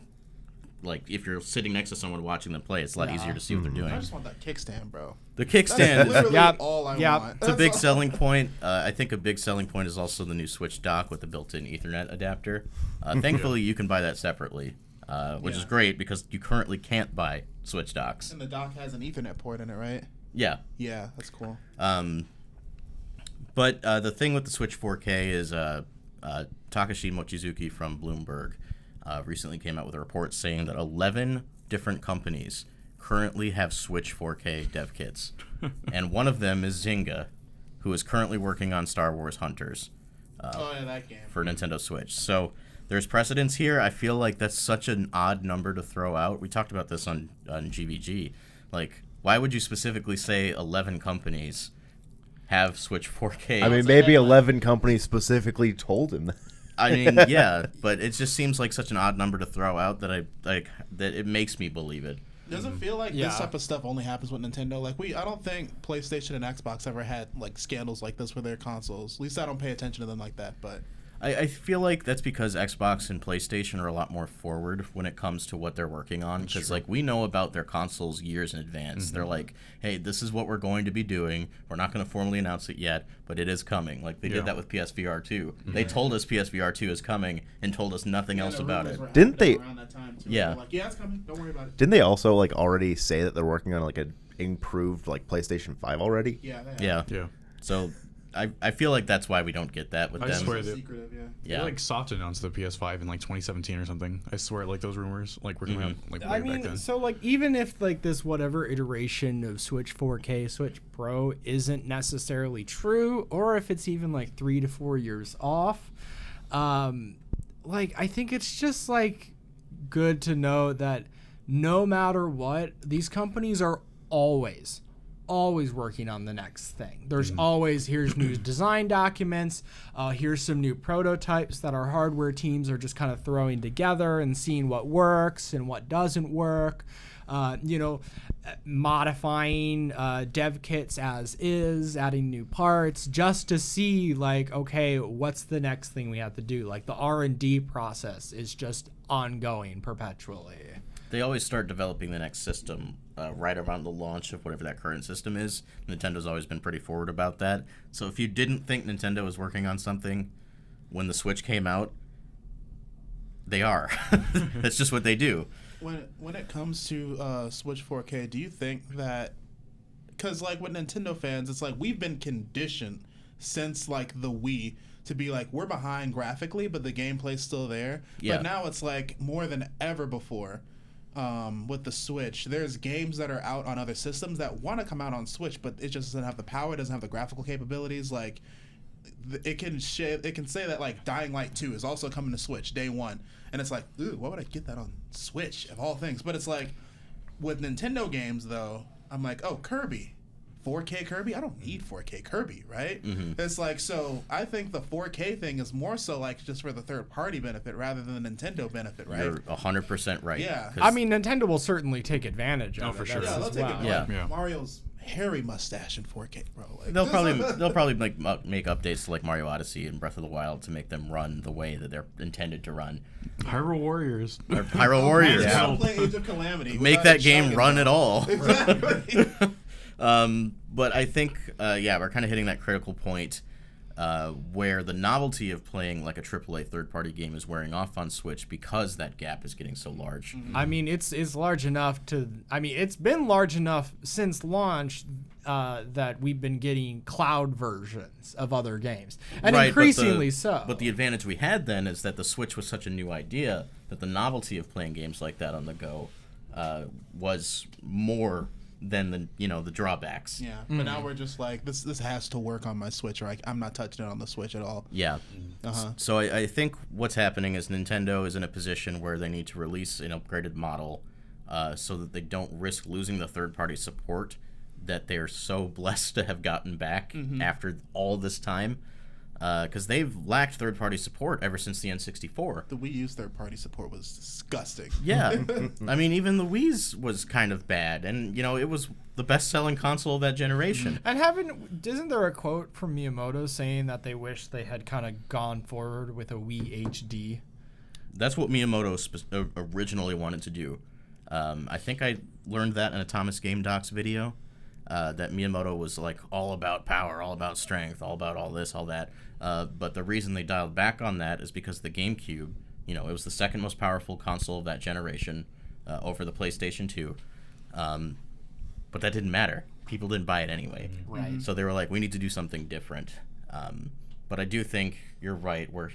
Like if you're sitting next to someone watching them play, it's a lot easier to see what they're doing. I just want that kickstand, bro. The kickstand is literally all I want. It's a big selling point. I think a big selling point is also the new Switch dock with the built-in Ethernet adapter. Thankfully, you can buy that separately, which is great because you currently can't buy Switch docks. And the dock has an Ethernet port in it, right? Yeah. Yeah, that's cool. But the thing with the Switch 4K is Takashi Mochizuki from Bloomberg recently came out with a report saying that 11 different companies currently have Switch 4K dev kits. And one of them is Zynga, who is currently working on Star Wars Hunters that game. for Nintendo Switch. So there's precedence here. I feel like that's such an odd number to throw out. We talked about this on GVG. Like, why would you specifically say 11 companies have Switch 4K? I mean, maybe 11 companies specifically told him that. I mean, yeah, but it just seems like such an odd number to throw out that that it makes me believe it. Does it feel like this type of stuff only happens with Nintendo? Like I don't think PlayStation and Xbox ever had like scandals like this with their consoles. At least I don't pay attention to them like that, but I feel like that's because Xbox and PlayStation are a lot more forward when it comes to what they're working on. Because like we know about their consoles years in advance. They're like, hey, this is what we're going to be doing. We're not going to formally announce it yet, but it is coming. Like they did that with PSVR 2. They told us PSVR 2 is coming and told us nothing else about it. Didn't they? Around that time too. Yeah. Like, yeah, it's coming. Don't worry about it. Didn't they also like already say that they're working on like an improved like PlayStation 5 already? Yeah. Yeah. So I feel like that's why we don't get that with I them. swear Secretive, yeah. They like soft announced the PS5 in like 2017 or something. I swear, like those rumors, like were coming out like way I back mean, then. so like even if like this whatever iteration of Switch 4K, Switch Pro isn't necessarily true, or if it's even like 3 to 4 years off, like I think it's just like good to know that no matter what, these companies are always working on the next thing. There's always, here's new design documents, here's some new prototypes that our hardware teams are just kind of throwing together and seeing what works and what doesn't work. Modifying dev kits as is, adding new parts just to see like, okay, what's the next thing we have to do? Like the R&D process is just ongoing perpetually. They always start developing the next system right around the launch of whatever that current system is. Nintendo's always been pretty forward about that. So if you didn't think Nintendo was working on something when the Switch came out, they are. That's just what they do. When it comes to Switch 4K, do you think that, because like with Nintendo fans, it's like we've been conditioned since like the Wii to be like, we're behind graphically, but the gameplay's still there. Yeah. But now it's like more than ever before. With the Switch, there's games that are out on other systems that want to come out on Switch, but it just doesn't have the power, doesn't have the graphical capabilities. Like it can say that like Dying Light 2 is also coming to Switch day one, and it's like, ooh, why would I get that on Switch of all things? But it's like with Nintendo games though, I'm like, oh, Kirby, 4K Kirby? I don't need 4K Kirby, right? Mm-hmm. It's like, so I think the 4K thing is more so like just for the third party benefit rather than the Nintendo benefit, right? You're 100% right. Yeah. 'Cause I mean, Nintendo will certainly take advantage of it. for sure. That's Yeah, they'll as take well. it. Yeah. Like Yeah. Mario's hairy mustache in 4K, bro. Like, they'll probably make updates to like Mario Odyssey and Breath of the Wild to make them run the way that they're intended to run. Hyrule Warriors. Or Hyrule Warriors. Yeah. Yeah. Play Age of Calamity. Make without that it game chugging, run bro. at all. Exactly. But I think, we're kind of hitting that critical point where the novelty of playing like a AAA third-party game is wearing off on Switch because that gap is getting so large. I mean, it's large enough to. I mean, it's been large enough since launch that we've been getting cloud versions of other games, and Right, increasingly so. But the advantage we had then is that the Switch was such a new idea that the novelty of playing games like that on the go was more than the drawbacks. Yeah, but now we're just like, this has to work on my Switch, or I'm not touching it on the Switch at all. Yeah. So I think what's happening is Nintendo is in a position where they need to release an upgraded model so that they don't risk losing the third-party support that they're so blessed to have gotten back after all this time. Because they've lacked third-party support ever since the N64. The Wii U's third-party support was disgusting. Yeah. I mean, even the Wii's was kind of bad. And, it was the best-selling console of that generation. And isn't there a quote from Miyamoto saying that they wish they had kind of gone forward with a Wii HD? That's what Miyamoto originally wanted to do. I think I learned that in a Thomas Game Docs video, that Miyamoto was like all about power, all about strength, all about all this, all that. But the reason they dialed back on that is because the GameCube, it was the second most powerful console of that generation over the PlayStation 2. But that didn't matter. People didn't buy it anyway. Right. So they were like, we need to do something different. But I do think you're right, where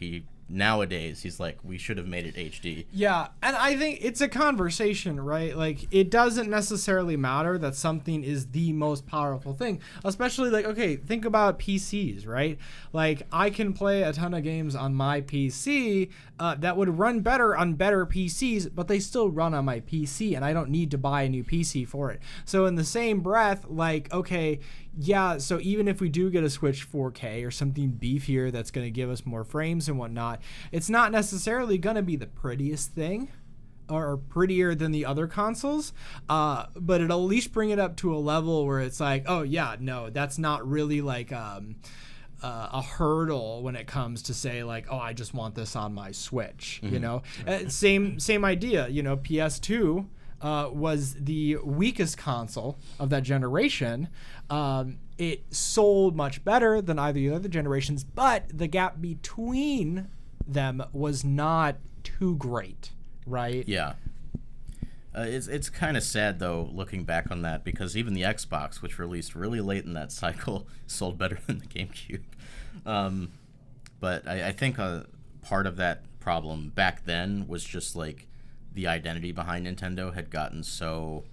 nowadays he's like, we should have made it HD. Yeah, and I think it's a conversation, right? Like, it doesn't necessarily matter that something is the most powerful thing, especially like, okay, think about PCs, right? Like, I can play a ton of games on my PC that would run better on better PCs, but they still run on my PC, and I don't need to buy a new PC for it. So in the same breath, like, okay, yeah, so even if we do get a Switch 4K or something beefier that's going to give us more frames and whatnot, it's not necessarily going to be the prettiest thing or prettier than the other consoles, but it'll at least bring it up to a level where it's like, oh yeah, no, that's not really like a hurdle when it comes to say like, oh, I just want this on my Switch, same idea, PS2 was the weakest console of that generation. It sold much better than either of the other generations, but the gap between them was not too great, right? Yeah. It's kind of sad though looking back on that, because even the Xbox, which released really late in that cycle, sold better than the GameCube. But I think part of that problem back then was just like the identity behind Nintendo had gotten so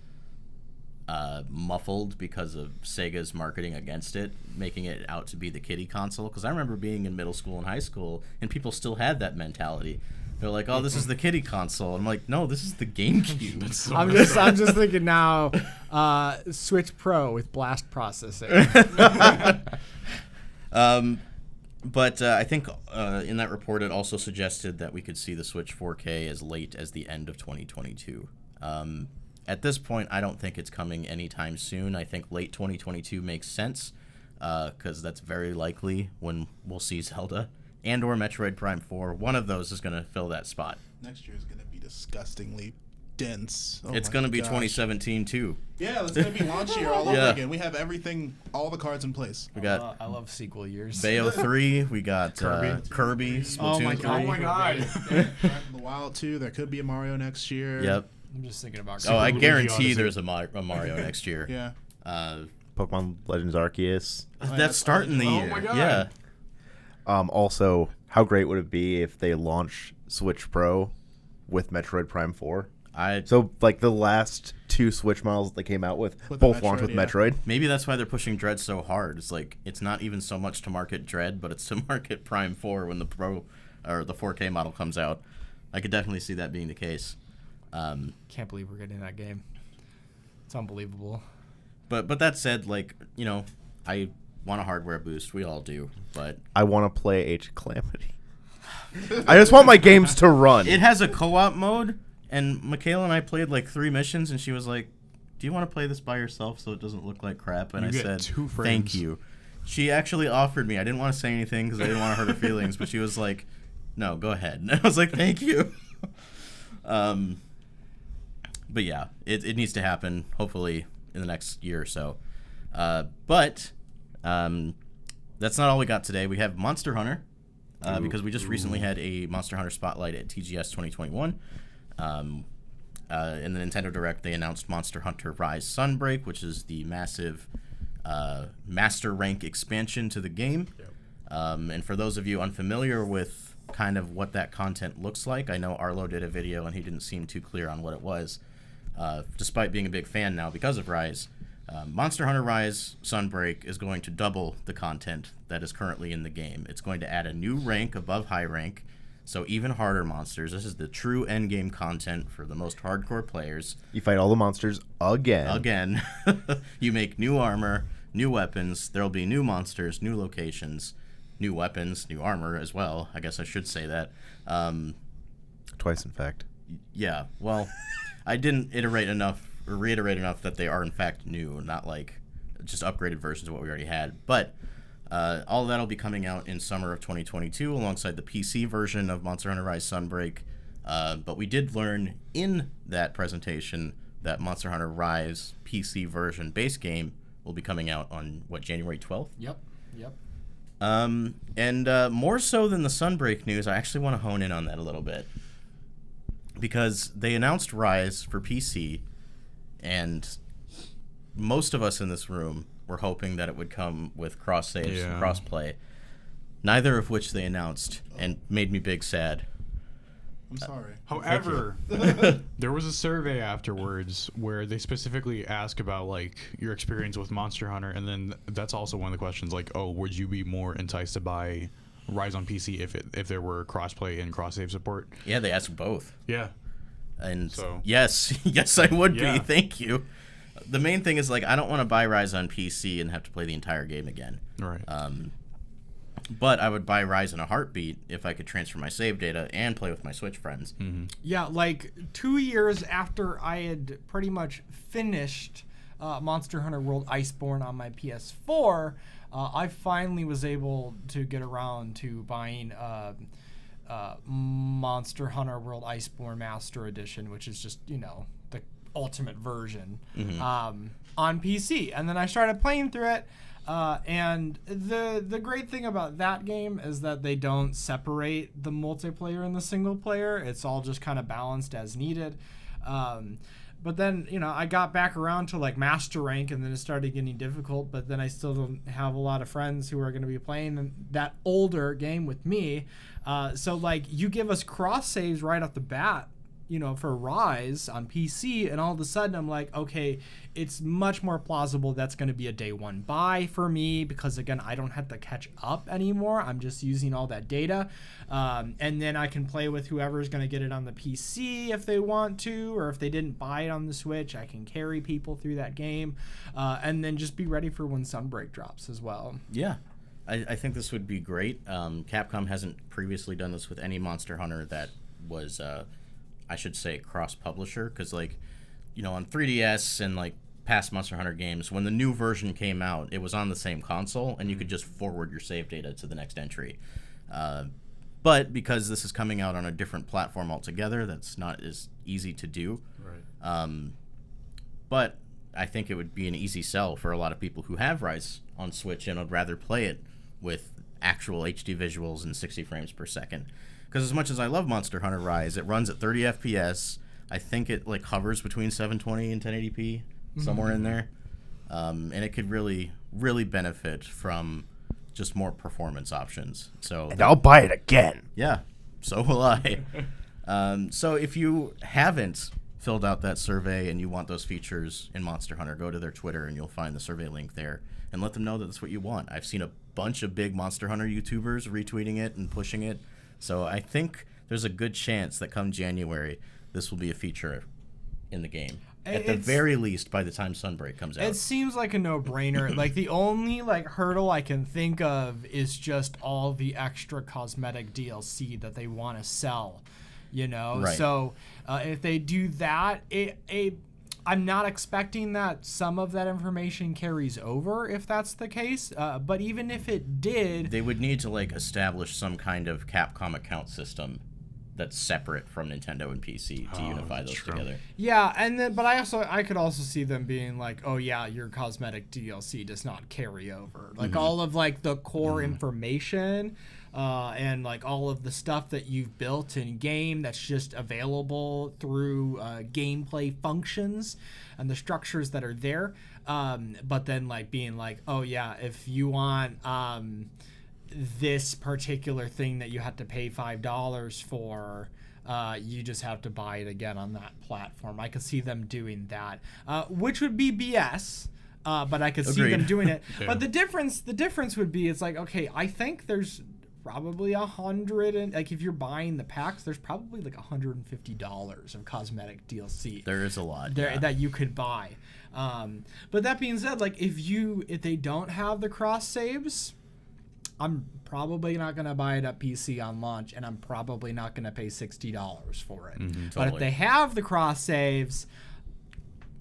muffled because of Sega's marketing against it, making it out to be the kiddie console. Because I remember being in middle school and high school, and people still had that mentality. They're like, "Oh, this is the kiddie console." I'm like, "No, this is the GameCube." So I'm just thinking now, Switch Pro with blast processing. But I think in that report, it also suggested that we could see the Switch 4K as late as the end of 2022. At this point, I don't think it's coming anytime soon. I think late 2022 makes sense, because that's very likely when we'll see Zelda and or Metroid Prime 4. One of those is going to fill that spot. Next year is going to be disgustingly dense. It's going to be 2017 too. Yeah, it's going to be launch year all over again. We have everything, all the cards in place. We got I love sequel years. Bayo 3. We got Kirby, Splatoon 3. Oh my god. Breath of the Wild 2. There could be a Mario next year. Yep. I'm just thinking about. Oh, I Luigi guarantee Odyssey. there's a Mario next year. Yeah. Pokemon Legends Arceus. That's starting the year. my God. Yeah. Also, how great would it be if they launch Switch Pro with Metroid Prime 4? So, like, the last two Switch models they came out with With both the launched with Metroid, Metroid. Maybe that's why they're pushing Dread so hard. It's like, it's not even so much to market Dread, but it's to market Prime 4 when the Pro or the 4K model comes out. I could definitely see that being the case. Can't believe we're getting that game. It's unbelievable. But that said, like, you know, I want a hardware boost. We all do. But I want to play Age of Calamity. I just want my games to run. it has a co-op mode, and Michaela and I played like 3 missions, and she was like, "Do you want to play this by yourself so it doesn't look like crap?" And You I get said, 2 frames. "Thank you." She actually offered me. I didn't want to say anything because I didn't want to hurt her feelings, but she was like, "No, go ahead." And I was like, "Thank you." But yeah, it needs to happen, hopefully, in the next year or so. But that's not all we got today. We have Monster Hunter, because we just recently had a Monster Hunter Spotlight at TGS 2021. In the Nintendo Direct, they announced Monster Hunter Rise Sunbreak, which is the massive Master Rank expansion to the game. And for those of you unfamiliar with kind of what that content looks like, I know Arlo did a video and he didn't seem too clear on what it was. Despite being a big fan now because of Rise, Monster Hunter Rise Sunbreak is going to double the content that is currently in the game. It's going to add a new rank above high rank, so even harder monsters. This is the true endgame content for the most hardcore players. You fight all the monsters again. You make new armor, new weapons. There'll be new monsters, new locations, new weapons, new armor as well. I guess I should say that. Twice, in fact. Yeah, well, I didn't reiterate enough that they are in fact new, not like just upgraded versions of what we already had. But all of that will be coming out in summer of 2022 alongside the PC version of Monster Hunter Rise Sunbreak. But we did learn in that presentation that Monster Hunter Rise PC version base game will be coming out on, January 12th? Yep. And more so than the Sunbreak news, I actually want to hone in on that a little bit. Because they announced Rise for PC, and most of us in this room were hoping that it would come with cross saves and cross-play, neither of which they announced, and made me big sad. I'm sorry. However, there was a survey afterwards where they specifically ask about like your experience with Monster Hunter, and then that's also one of the questions, like, oh, would you be more enticed to buy Rise on PC if there were crossplay and cross save support? Yeah, they asked both. Yeah. And So- yes, I would Yeah. be. Thank you. The main thing is, like, I don't want to buy Rise on PC and have to play the entire game again. Right. But I would buy Rise in a heartbeat if I could transfer my save data and play with my Switch friends. Yeah, like 2 years after I had pretty much finished Monster Hunter World Iceborne on my PS4, I finally was able to get around to buying Monster Hunter World Iceborne Master Edition, which is just, the ultimate version on PC. And then I started playing through it. And the great thing about that game is that they don't separate the multiplayer and the single player. It's all just kind of balanced as needed. But then, I got back around to like master rank, and then it started getting difficult. But then I still don't have a lot of friends who are going to be playing that older game with me. So like, you give us cross saves right off the bat, for Rise on PC, and all of a sudden I'm like, okay, it's much more plausible that's going to be a day one buy for me, because again, I don't have to catch up anymore. I'm just using all that data. And then I can play with whoever's going to get it on the PC if they want to, or if they didn't buy it on the Switch, I can carry people through that game, and then just be ready for when Sunbreak drops as well. Yeah. I think this would be great. Capcom hasn't previously done this with any Monster Hunter that was, I should say, cross-publisher, because, like, on 3DS and, like, past Monster Hunter games, when the new version came out, it was on the same console, and you could just forward your save data to the next entry. But because this is coming out on a different platform altogether, that's not as easy to do. Right. But I think it would be an easy sell for a lot of people who have Rise on Switch and would rather play it with actual HD visuals and 60 frames per second. Because as much as I love Monster Hunter Rise, it runs at 30 FPS. I think it like hovers between 720 and 1080p, somewhere in there. And it could really, really benefit from just more performance options. So And I'll buy it again. yeah, so will I. So if you haven't filled out that survey and you want those features in Monster Hunter, go to their Twitter and you'll find the survey link there, and let them know that that's what you want. I've seen a bunch of big Monster Hunter YouTubers retweeting it and pushing it. So I think there's a good chance that come January, this will be a feature in the game. At the very least, by the time Sunbreak comes out. It seems like a no-brainer. Like, the only hurdle I can think of is just all the extra cosmetic DLC that they want to sell. Right. So if they do that, I'm not expecting that some of that information carries over if that's the case. But even if it did, they would need to establish some kind of Capcom account system that's separate from Nintendo and PC to unify those together. Yeah, and then but I could also see them being like, oh yeah, your cosmetic DLC does not carry over. Like all of the core information. And all of the stuff that you've built in game that's just available through gameplay functions and the structures that are there. But then being oh yeah, if you want this particular thing that you had to pay $5 for, you just have to buy it again on that platform. I could see them doing that, which would be BS. But I could see them doing it. Yeah. But the difference would be, it's okay, I think there's probably 100, and if you're buying the packs, there's probably $150 of cosmetic DLC. There is a lot that you could buy. But that being said, if they don't have the cross saves, I'm probably not going to buy it at PC on launch, and I'm probably not going to pay $60 for it. But if they have the cross saves,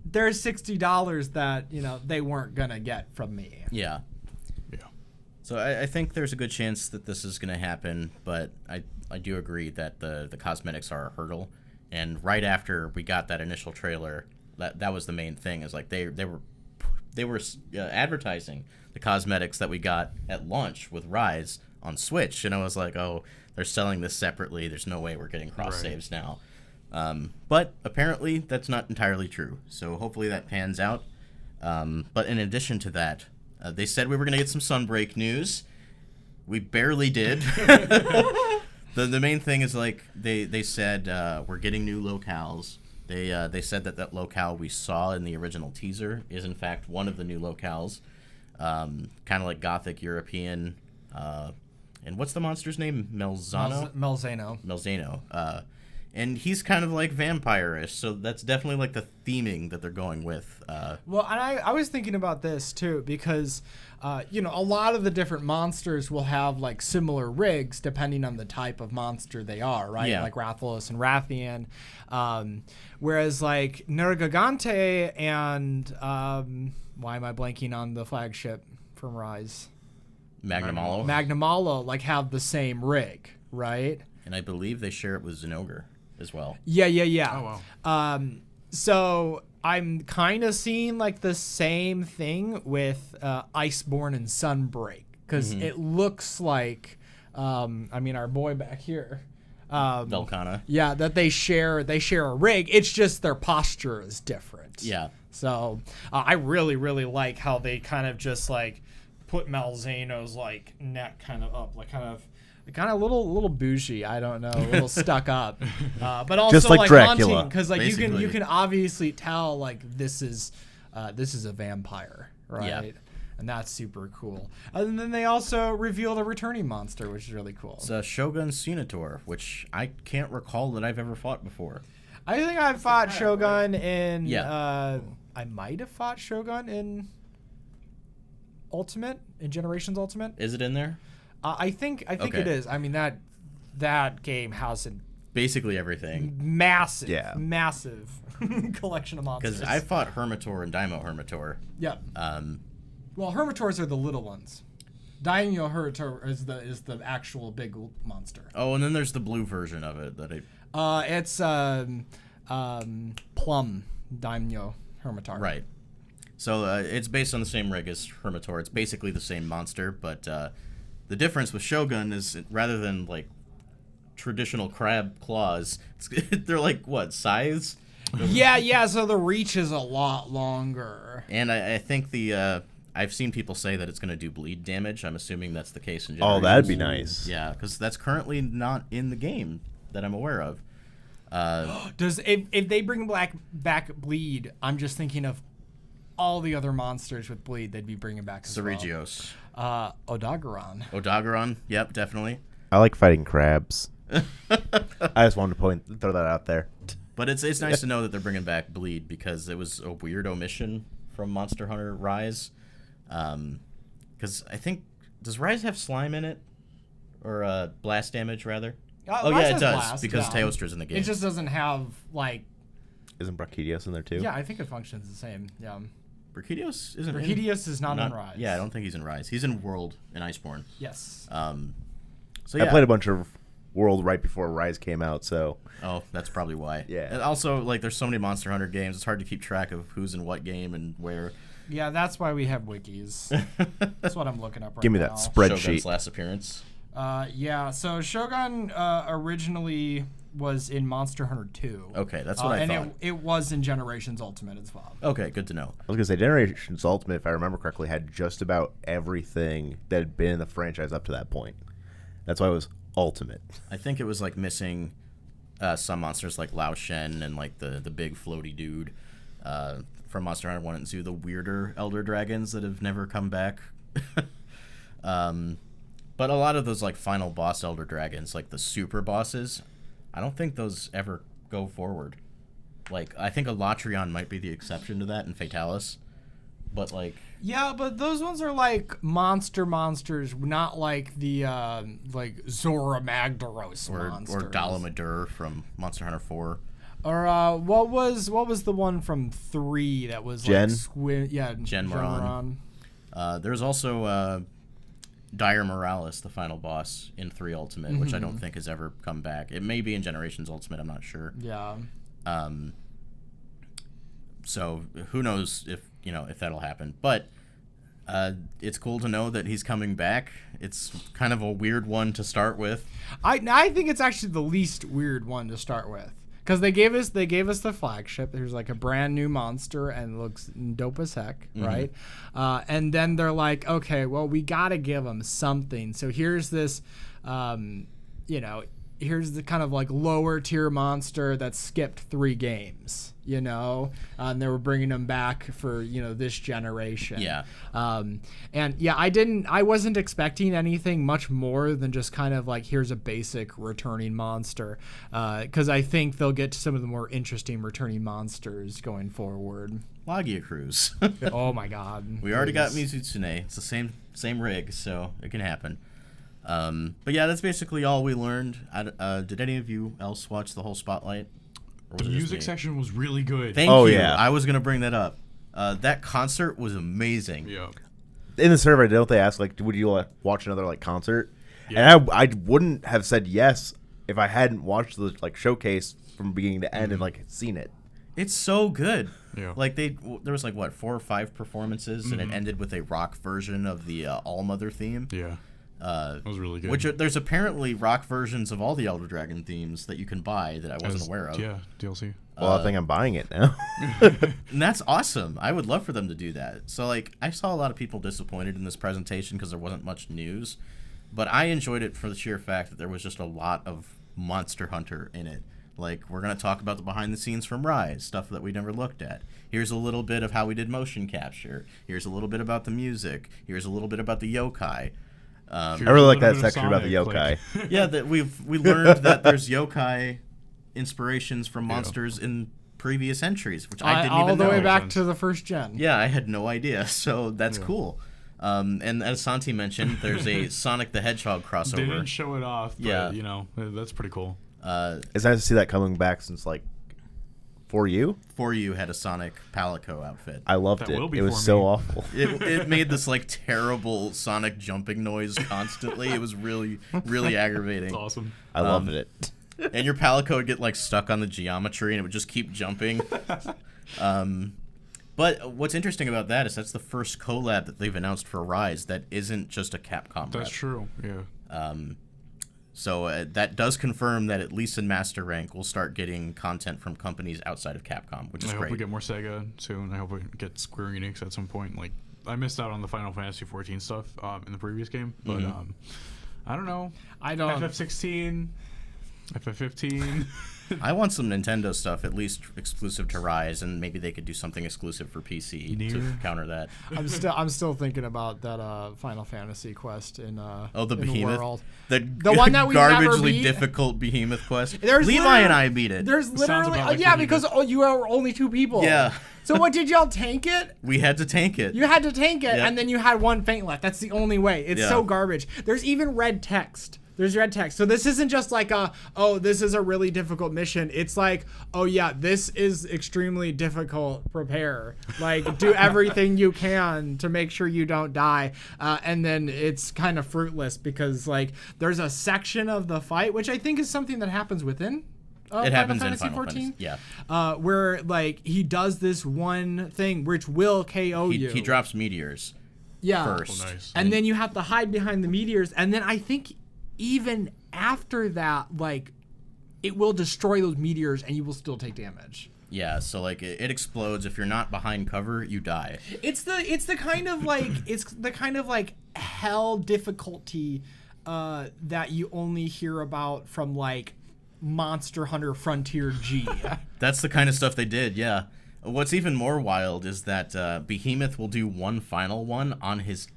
there's $60 that they weren't going to get from me. Yeah. So I think there's a good chance that this is going to happen, but I do agree that the cosmetics are a hurdle. And right after we got that initial trailer, that was the main thing. Is they were advertising the cosmetics that we got at launch with Rise on Switch, and I was like, oh, they're selling this separately. There's no way we're getting cross saves now. But apparently that's not entirely true. So hopefully that pans out. But in addition to that, they said we were going to get some Sunbreak news. We barely did. The main thing is they said we're getting new locales. They said that locale we saw in the original teaser is in fact one of the new locales, kind of like Gothic European. And what's the monster's name? Melzano. And he's kind of vampire-ish, so that's definitely the theming that they're going with. Well, and I was thinking about this too, because a lot of the different monsters will have similar rigs depending on the type of monster they are, right? Yeah. Like Rathalos and Rathian. Whereas Nergigante and why am I blanking on the flagship from Rise? Magnamalo have the same rig, right? And I believe they share it with Zinogre as well. Yeah. Oh, wow. So I'm kind of seeing the same thing with Iceborne and Sunbreak, because it looks our boy back here, Velcana. Yeah, that they share a rig. It's just their posture is different. Yeah. So I really, really like how they kind of just like put Malzeno's like neck kind of up, like kind of a little bougie. I don't know, a little stuck up, but also Just like Dracula. haunting because like Basically. you can obviously tell like this is a vampire, right? Yeah. And that's super cool. And then they also revealed a returning monster, which is really cool. It's Shogun Senator, which I can't recall that I've ever fought before. I think I fought Shogun in. Yeah. I might have fought Shogun in Ultimate, in Generations Ultimate. Is it in there? I think Okay. it is. I mean that game has a Basically everything. massive collection of monsters. Because I fought Hermitor and Daimyo Hermitor. Yeah. Um, Well, Hermitors are the little ones. Daimyo Hermitor is the actual big monster. oh, and then there's the blue version of it that I. It's Plum Daimyo Hermitor. Right. So it's based on the same rig as Hermitor. It's basically the same monster, but the difference with Shogun is rather than like traditional crab claws, they're like what, scythes? Yeah. So the reach is a lot longer. And I think I've seen people say that it's going to do bleed damage. I'm assuming that's the case in Oh, Generations. that'd be nice. Yeah, because that's currently not in the game that I'm aware of. If they bring back bleed, I'm just thinking of all the other monsters with bleed they'd be bringing back as Ceregios. well. Odogaron. Odogaron, yep, definitely. I like fighting crabs. I just wanted to throw that out there. But it's nice to know that they're bringing back bleed because it was a weird omission from Monster Hunter Rise. Because I think, does Rise have slime in it? Or blast damage, rather? Oh, Rise yeah, it has does, blast, because yeah. Teostra's in the game. It just doesn't have like. Isn't Brachydios in there too? Yeah, I think it functions the same. Yeah. Brachydios isn't in... Brachydios is not on Rise. Yeah, I don't think he's in Rise. He's in World in Iceborne. Yes. So yeah. I played a bunch of World right before Rise came out, so Oh, that's probably why. Yeah. And also, like, there's so many Monster Hunter games, it's hard to keep track of who's in what game and where. Yeah, that's why we have wikis. That's what I'm looking up right now. give me that Shogun's spreadsheet. last appearance. Yeah, so Shogun originally was in Monster Hunter 2. Okay, that's what I and thought. it was in Generations Ultimate as well. Okay, good to know. I was gonna say Generations Ultimate, if I remember correctly, had just about everything that had been in the franchise up to that point. That's why it was Ultimate. I think it was like missing some monsters like Lao Shen and like the big floaty dude from Monster Hunter 1 and 2, the weirder Elder Dragons that have never come back. But a lot of those like final boss Elder Dragons, like the super bosses, I don't think those ever go forward. Like, I think Elatrion might be the exception to that in Fatalis. But like... Yeah, but those ones are like monsters, not like the like Zora Magdaros monsters. Or Dalamadur from Monster Hunter 4. Or what was the one from 3 that was Gen? like squid? Yeah, Gen Moran. There's also Dire Morales, the final boss in 3 Ultimate, which I don't think has ever come back. It may be in Generations Ultimate, I'm not sure. Yeah. So who knows if that'll happen. But it's cool to know that he's coming back. It's kind of a weird one to start with. I think it's actually the least weird one to start with. Because they gave us the flagship. There's like a brand new monster and it looks dope as heck, right? And then they're like, okay, well, we got to give them something. So here's this, here's the kind of like lower tier monster that skipped 3 games, and they were bringing them back for, this generation. Yeah. And yeah, I wasn't expecting anything much more than just kind of like, here's a basic returning monster. Cause I think they'll get to some of the more interesting returning monsters going forward. Logia Cruise. Oh my God. We already got Mizutsune. It's the same rig, so it can happen. But yeah, that's basically all we learned. Did any of you else watch the whole Spotlight? Or was The it just music me? section was really good. Thank Oh, you. yeah. I was going to bring that up. That concert was amazing. Yeah. In the survey, don't they ask like, would you watch another like concert? Yeah. And I wouldn't have said yes if I hadn't watched the like showcase from beginning to end and like seen it. It's so good. Yeah. Like there was like what 4 or 5 performances, and it ended with a rock version of the All Mother theme. Yeah. That was really good. Which there's apparently rock versions of all the Elder Dragon themes that you can buy that I wasn't aware of. Yeah, DLC. Well, I think I'm buying it now. And that's awesome. I would love for them to do that. So, like, I saw a lot of people disappointed in this presentation because there wasn't much news. But I enjoyed it for the sheer fact that there was just a lot of Monster Hunter in it. Like, we're going to talk about the behind the scenes from Rise, stuff that we never looked at. Here's a little bit of how we did motion capture. Here's a little bit about the music. Here's a little bit about the yokai. I really like that section about the yokai. Yeah, that we learned that there's yokai inspirations from monsters in previous entries, which I didn't even know. All the way back to the first gen. Yeah, I had no idea, so that's cool. And as Santi mentioned, there's a Sonic the Hedgehog crossover. They didn't show it off, but, you know, that's pretty cool. It's nice to see that coming back since, like, For You? For You had a Sonic Palico outfit. I loved it. It was so awful. It made this, like, terrible Sonic jumping noise constantly. It was really, really aggravating. It's awesome. I loved it. And your Palico would get, like, stuck on the geometry, and it would just keep jumping. But what's interesting about that is that's the first collab that they've announced for Rise that isn't just a Capcom That's rep. true, yeah. So that does confirm that at least in Master Rank, we'll start getting content from companies outside of Capcom, which is I great. hope we get more Sega soon. I hope we get Square Enix at some point. Like, I missed out on the Final Fantasy 14 stuff in the previous game, but I don't know. I don't. FF16, FF15. I want some Nintendo stuff, at least exclusive to Rise, and maybe they could do something exclusive for PC to counter that. I'm still thinking about that Final Fantasy quest in The in Behemoth, World. the one that we never garbagely beat. difficult Behemoth quest. There's Levi and I beat it. There's Sounds literally about like yeah, Behemoth. because you are only 2 people. Yeah. So what did y'all tank it? We had to tank it. You had to tank it, Yep. and then you had 1 faint left. That's the only way. It's so garbage. There's even red text. There's red text. So this isn't just like this is a really difficult mission. It's like, oh yeah, this is extremely difficult. Prepare. Like, do everything you can to make sure you don't die. And then it's kind of fruitless because, like, there's a section of the fight, which I think is something that happens within It happens in Fantasy Final 14. Fantasy. Yeah. Where, like, he does this one thing which will KO you. He drops meteors first. Oh, nice. And then you have to hide behind the meteors. And then I think even after that, like, it will destroy those meteors and you will still take damage. Yeah, so like it explodes. If you're not behind cover, you die. It's the kind of like hell difficulty that you only hear about from like Monster Hunter Frontier G. That's the kind of stuff they did, yeah. What's even more wild is that Behemoth will do one final one on his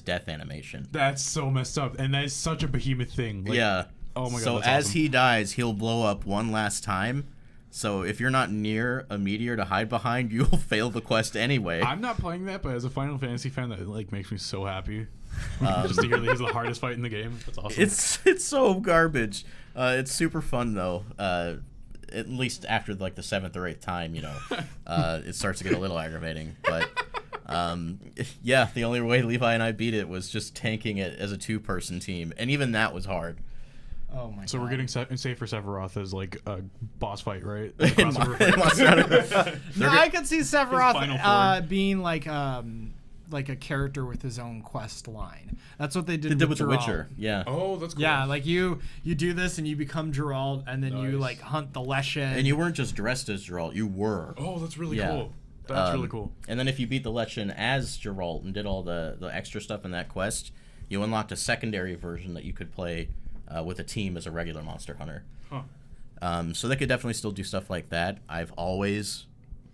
death animation. That's so messed up, and that is such a Behemoth thing. Like, Yeah. Oh my god. So that's as awesome. he dies, he'll blow up one last time. So if you're not near a meteor to hide behind, you'll fail the quest anyway. I'm not playing that, but as a Final Fantasy fan, that like makes me so happy. Just to hear that he's the hardest fight in the game. That's awesome. It's so garbage. It's super fun though. At least after like the 7th or 8th time, you know, it starts to get a little aggravating. But yeah, the only way Levi and I beat it was just tanking it as a 2-person team, and even that was hard. Oh my god. So we're getting safe for Sephiroth as like a boss fight, right? In Monster Hunter. No, I could see His final Sephiroth form. being like a character with his own quest line. That's what they did, They did with The Geralt. Witcher, yeah. Oh, that's cool. Yeah, like you do this and you become Geralt, and then you Nice. like hunt the Leshen. And you weren't just dressed as Geralt, you were. Oh, that's really Yeah. cool. That's really cool. And then if you beat the Leshen as Geralt and did all the extra stuff in that quest, you unlocked a secondary version that you could play with a team as a regular Monster Hunter. Huh. So they could definitely still do stuff like that. I've always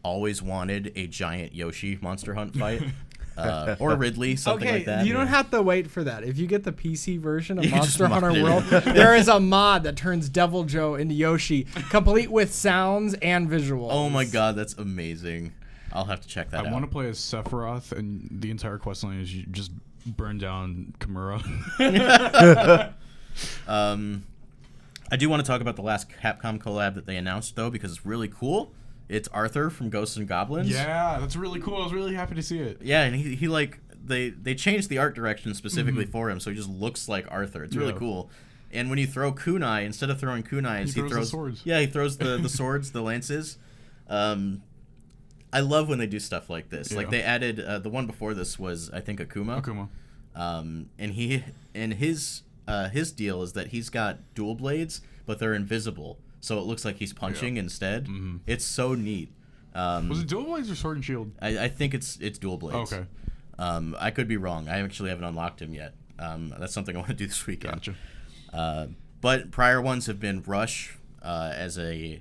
wanted a giant Yoshi Monster Hunt fight. Or Ridley, something okay, like that. you don't have to wait for that. If you get the PC version of You just Monster mod Hunter it. World, there is a mod that turns Devil Joe into Yoshi, complete with sounds and visuals. Oh my god, that's amazing. I'll have to check that I out. want to play as Sephiroth, and the entire quest line is you just burn down Kimura. I do want to talk about the last Capcom collab that they announced, though, because it's really cool. It's Arthur from Ghosts and Goblins. Yeah, that's really cool. I was really happy to see it. Yeah, and he like they changed the art direction specifically for him, so he just looks like Arthur. It's really Yeah. cool. And when you throw kunai, instead of throwing kunais, He throws the swords. Yeah, he throws the swords, the lances. I love when they do stuff like this. Like Yeah. they added the one before this was I think Akuma. and his deal is that he's got dual blades, but they're invisible, so it looks like he's punching instead. Mm-hmm. It's so neat. Was it dual blades or sword and shield? I think it's dual blades. Okay. I could be wrong. I actually haven't unlocked him yet. That's something I want to do this weekend. Gotcha. But prior ones have been Rush as a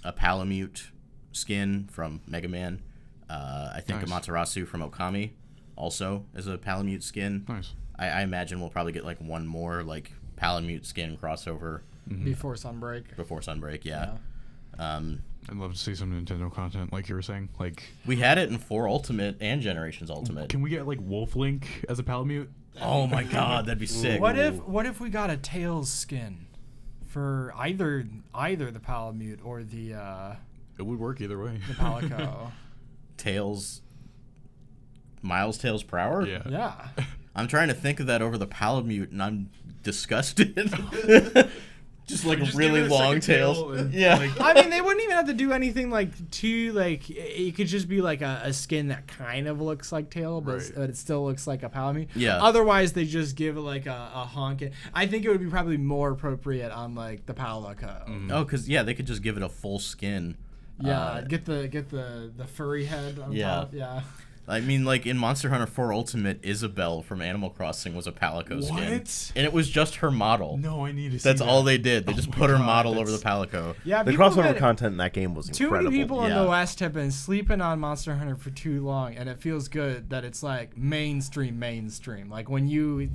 Palamute skin from Mega Man. I think Amaterasu from Okami also as a Palamute skin. Nice. I imagine we'll probably get like one more like Palamute skin crossover Before Sunbreak. Yeah. I'd love to see some Nintendo content, like you were saying. Like We had it in 4 Ultimate and Generations Ultimate. Can we get like Wolf Link as a Palamute? Oh my god, that'd be sick. What if we got a Tails skin for either the Palamute or the It would work either way. the Palico? Tails, Miles Tails Prower? Yeah. Yeah. I'm trying to think of that over the Palamute, and I'm disgusted. Just like Just really give it a long second tail tails. and, Yeah. like- I mean, they wouldn't even have to do anything like too like. It could just be like a skin that kind of looks like Tail, but, Right. but it still looks like a Palamute. Yeah. Otherwise, they just give it like a honk. I think it would be probably more appropriate on like the Palico. Oh, because they could just give it a full skin. Yeah, get the furry head on Yeah. top. Yeah. I mean, like in Monster Hunter 4 Ultimate, Isabelle from Animal Crossing was a Palico skin. What? And it was just her model. No, I need to see That's that. all they did. They just my put her God, model over the that's- Palico. Yeah. The people crossover have been- content in that game was Too incredible. many people in Yeah. the West have been sleeping on Monster Hunter for too long, and it feels good that it's like mainstream. Like when you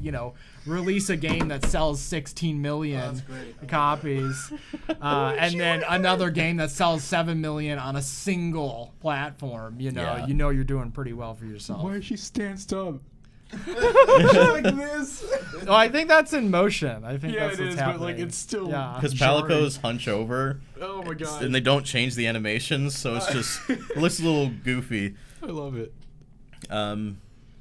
release a game that sells 16 million copies, and then another game that sells 7 million on a single platform. Yeah. You're doing pretty well for yourself. Why is she stanced up? like this? Oh, I think that's in motion. I think Yeah, that's it what's is, happening. but like it's still. Yeah. Because jarring. Palicos hunch over. Oh my god. And they don't change the animations, so it's just it looks a little goofy. I love it.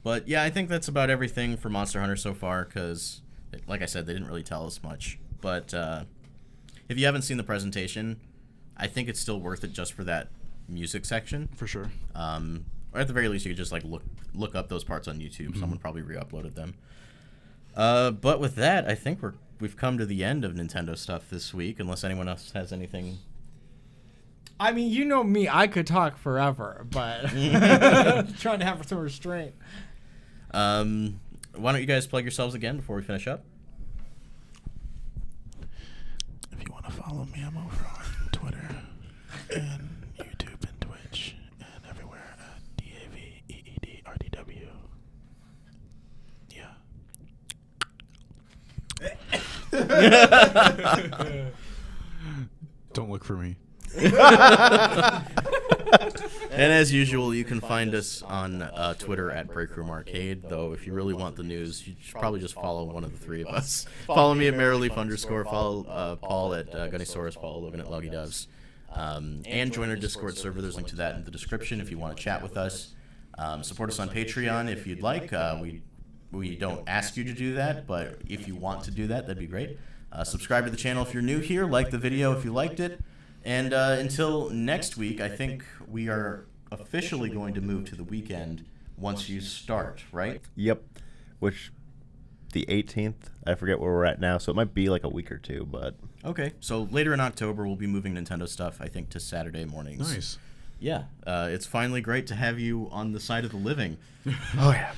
But yeah, I think that's about everything for Monster Hunter so far. Because, like I said, they didn't really tell us much. But if you haven't seen the presentation, I think it's still worth it just for that music section. For sure. Or at the very least, you could just like look up those parts on YouTube. Someone probably re-uploaded them. But with that, I think we've come to the end of Nintendo stuff this week. Unless anyone else has anything. I mean, you know me. I could talk forever, but trying to have some restraint. Why don't you guys plug yourselves again before we finish up? If you want to follow me, I'm over on Twitter and YouTube and Twitch and everywhere at DAVEEDRDW. Yeah. Don't look for me. And as usual, you can find us on Twitter at Breakroom Arcade. Though, if you really want the news, you should probably just follow one of the three of us. Follow me at Merrileaf _. Follow Paul at Gunnysaurus. Follow Logan at Loggy Doves. And join our Discord server. There's a link to that in the description if you want to chat with us. Support us on Patreon if you'd like. We don't ask you to do that, but if you want to do that, that'd be great. Subscribe to the channel if you're new here. Like the video if you liked it. And until next week, I think we are officially going to move to the weekend once you start, right? Yep. Which, the 18th, I forget where we're at now, so it might be like a week or two, but... Okay, so later in October, we'll be moving Nintendo stuff, I think, to Saturday mornings. Nice. Yeah, it's finally great to have you on the side of the living. Oh, yeah.